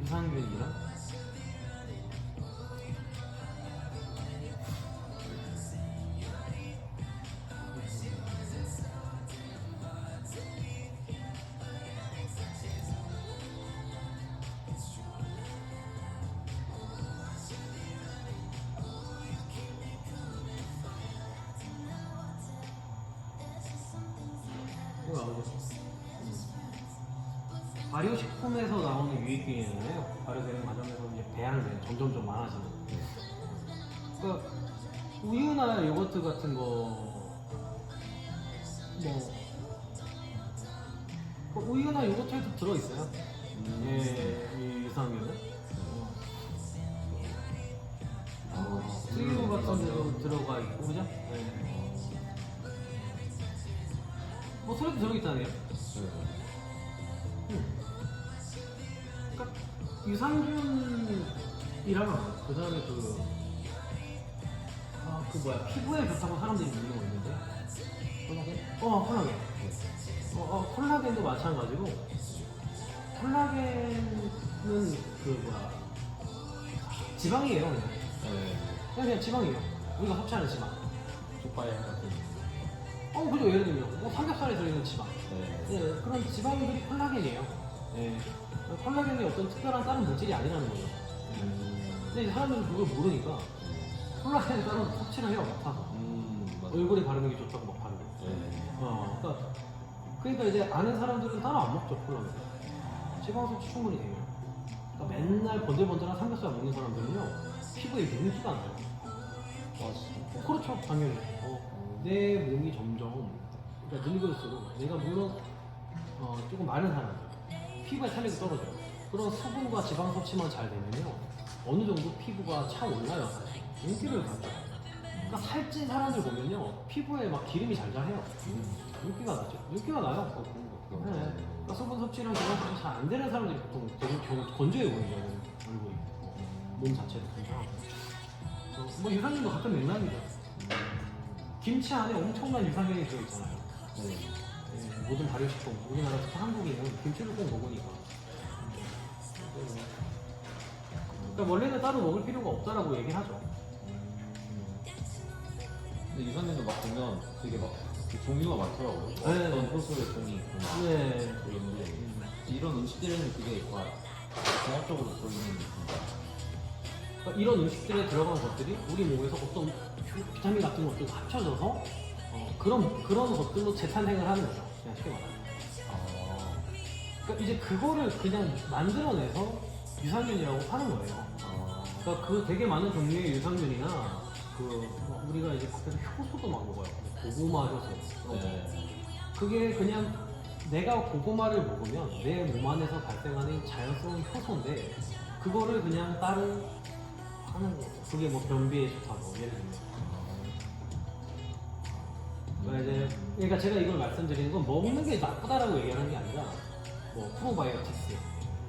유산균이랑 발효식품에서 나오는 유익균이잖아요. 발효되는 과정에서 이제 배양된 점점점 많아지는. 그러니까 우유나 요거트 같은 거 그 우유나 요거트에도 들어 있어요. 예, 이 유산균은. 수유 같은 데도 들어가 있고, 그죠? 네. 뭐 소리도 들어있잖아요. 그러니까 유산균이랑 그 다음에 그 뭐야 피부에 좋다고 사람들이 믿는 거 있는데 콜라겐? 콜라겐. 콜라겐도 마찬가지로 콜라겐은 그 뭐야 지방이에요 그냥 지방이에요. 우리가 섭취하는 지방. 족발 같은. 그죠. 예를 들면 뭐 삼겹살에 들어있는 지방. 네. 그런 지방들이 콜라겐이에요. 콜라겐이 어떤 특별한 다른 물질이 아니라는 거죠. 근데 이제 사람들은 그걸 모르니까 콜라겐을 따로 섭취를 해요. 맡아서. 얼굴에 바르는 게 좋다고 막 바르고. 그러니까 이제 아는 사람들은 따로 안 먹죠. 콜라겐. 지방 섭취 충분히 돼요. 그러니까 맨날 번들번들한 삼겹살 먹는 사람들은요 피부에 윤기가 나요. 그렇죠. 당연히. 내 몸이 점점 그러니까 늙을수록 내가 물론 조금 마른 사람들 피부의 탄력이 떨어져요. 그런 수분과 지방 섭취만 잘 되면요 어느 정도 피부가 차올라요. 사실 윤기를 가죠. 그러니까 살찐 사람들 보면요 피부에 막 기름이 잘해요. 윤기가 나죠. 윤기가 나요. 그러니까 수분 섭취랑 지방 섭취 잘 안 되는 사람들이 보통 되게 건조해 보이죠. 얼굴이 몸 자체도 그렇죠. 뭐 유산균도 같은 맥락이죠. 김치 안에 엄청난 유산균이 들어있잖아요. 모든 발효식품, 우리나라 특히 한국인은 김치를 꼭 먹으니까. 그러니까 원래는 따로 먹을 필요가 없다라고 얘기를 하죠. 근데 유산균도 막 보면 되게 막 종류가 많더라고요. 네. 어떤 효소의 종이 있구나. 네. 그런데 이런 음식들에는 그게 종합적으로 들어있는 느낌이다. 그러니까 이런 음식들에 들어간 것들이 우리 몸에서 어떤 비타민 같은 것들과 합쳐져서 그런 것들로 재탄생을 하는 거죠. 그냥 쉽게 말하면. 아, 그러니까 이제 그거를 그냥 만들어내서 유산균이라고 하는 거예요. 그러니까 그 되게 많은 종류의 유산균이나 우리가 이제 밖에서 효소도 막 먹어요. 고구마 효소. 그런 거. 네. 그게 그냥 내가 고구마를 먹으면 내 몸 안에서 발생하는 자연스러운 효소인데 그거를 그냥 다른 하는 거. 그게 뭐 변비에 좋다고 예를 들면. 그러니까 제가 이걸 말씀드리는 건 먹는 게 나쁘다라고 얘기하는 게 아니라 뭐 프로바이오틱스,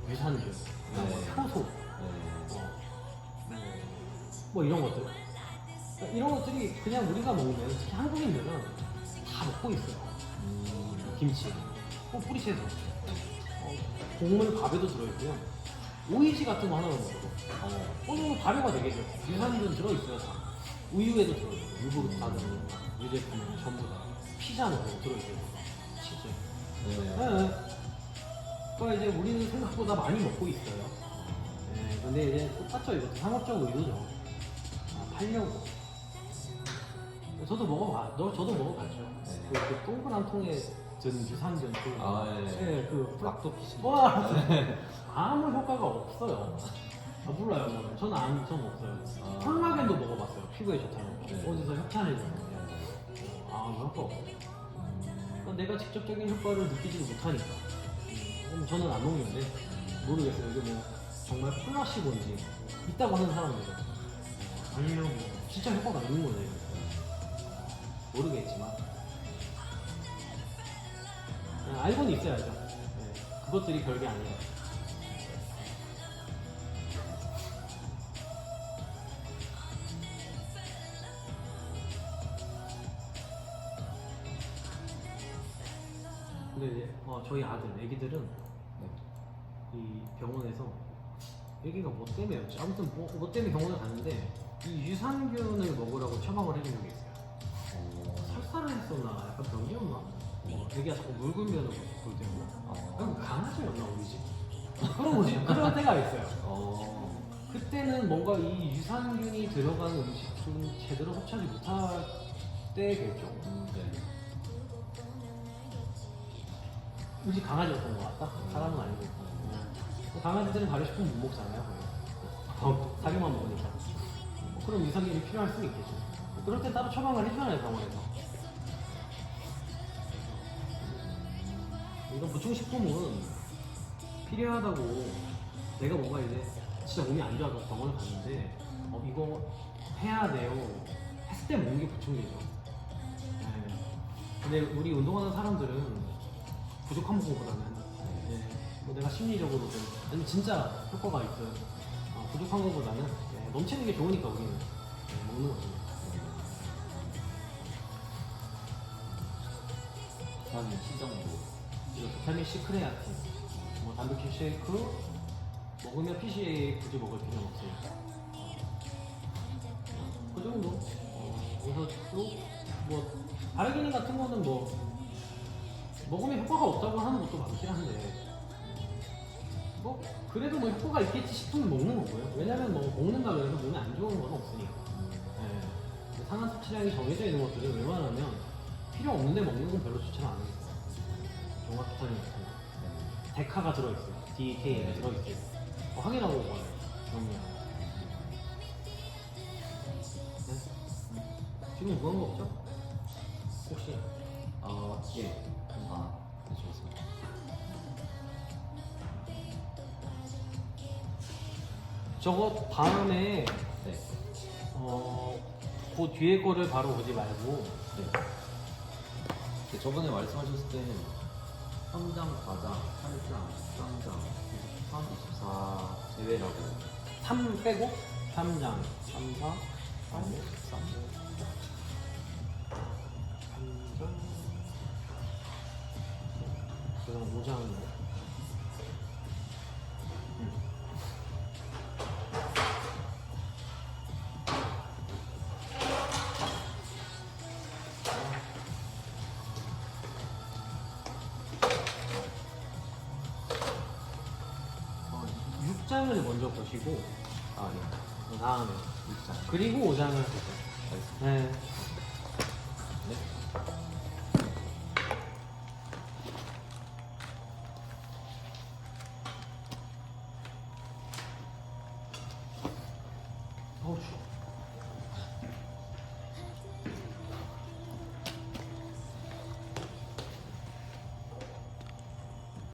유산균, 뭐 효소, 뭐 이런 것들. 그러니까 이런 것들이 그냥 우리가 먹으면 특히 한국인들은 다 먹고 있어요. 김치, 뿌리채소, 곡물 밥에도 들어있고요. 오이지 같은 거 하나만 먹어도 어느 정도 발효가 되겠죠. 유산균 들어있어요. 다. 우유에도 들어있고 유부르 다 들어있고 유제품 전부 다 피자 넣고 들어있어요. 치즈. 네. 그러니까 이제 우리는 생각보다 많이 먹고 있어요. 네. 근데 이제 똑같죠. 이것도 상업적 의도죠. 팔려고. 저도 먹어봤죠. 네. 그 동그란 통에 든 유산균 그 락토피신. 와 아무 효과가 없어요. 몰라요. 저는 없어요. 콜라겐도 먹어봤어요. 피부에 좋다는 거. 네. 어디서 협찬해주는 효과 없어요. 그러니까 내가 직접적인 효과를 느끼지도 못하니까. 저는 안 먹는데 모르겠어요. 이게 뭐 정말 플라시본지 있다고 하는 사람들은 아니면 뭐 진짜 효과가 있는 거예요. 모르겠지만 알고는 있어야죠. 네. 그것들이 별게 아니에요. 근데 이제 저희 애기들은 이 병원에서 애기가 뭐 때문에였지? 아무튼 뭐 때문에 병원을 갔는데 이 유산균을 먹으라고 처방을 해준 적이 있어요. 설사를 했었나? 약간 병이었나? 애기가 자꾸 묽으면 볼 때문에 강아지였나 우리 집? 그런 때가 있어요. 그때는 뭔가 이 유산균이 들어간 음식은 제대로 섭취하지 못할 때겠죠. 우리 집 강아지였던 것 같다? 사람은 아니고. 강아지들은 발효식품 못 먹잖아요. 사료만 먹으니까. 그럼 유산균이 필요할 수는 있겠죠. 그럴 때 따로 처방을 해주잖아요, 병원에서. 이런 보충식품은 필요하다고 내가 뭔가 이제 진짜 몸이 안 좋아서 병원을 갔는데 이거 해야 돼요 했을 때 먹는 게 보충이죠. 근데 우리 운동하는 사람들은 부족한 부분보다는 뭐 내가 심리적으로든 아니면 진짜 효과가 있어요. 부족한 것보다는 넘치는 게 좋으니까 우리는 먹는 거죠. 비타민 C 정도. 비타민 C 크레아틴, 뭐 단백질 쉐이크 먹으면 PCA 굳이 먹을 필요는 없으니까 그 정도. 그래서 또 뭐 바르기닌 같은 거는 뭐 먹으면 효과가 없다고 하는 것도 많긴 한데 뭐 그래도 뭐 효과가 있겠지 싶으면 먹는 거고요. 왜냐면 뭐 먹는다 그래서 몸에 안 좋은 건 없으니까. 상한 섭취량이 정해져 있는 것들은 웬만하면 필요 없는데 먹는 건 별로 좋지는 않아요. 종합 비타민 같은 거. 데카가 들어있어요. DK가 들어있어요. 확인하고 먹어요. 지금 그런 거 없죠? 혹시? 예. 좋습니다. 저거 다음에 네. 그 뒤에 거를 바로 보지 말고 저번에 말씀하셨을 때는 성장, 과장, 살장, 쌍장, 23, 24 제외라고 3 빼고 3장, 3, 4, 3, 5, 3. 3장 그다음 5장 1장을 먼저 보시고 아 네. 그 다음에 일장. 그리고 5장을 보세요. 알겠습니다. 네.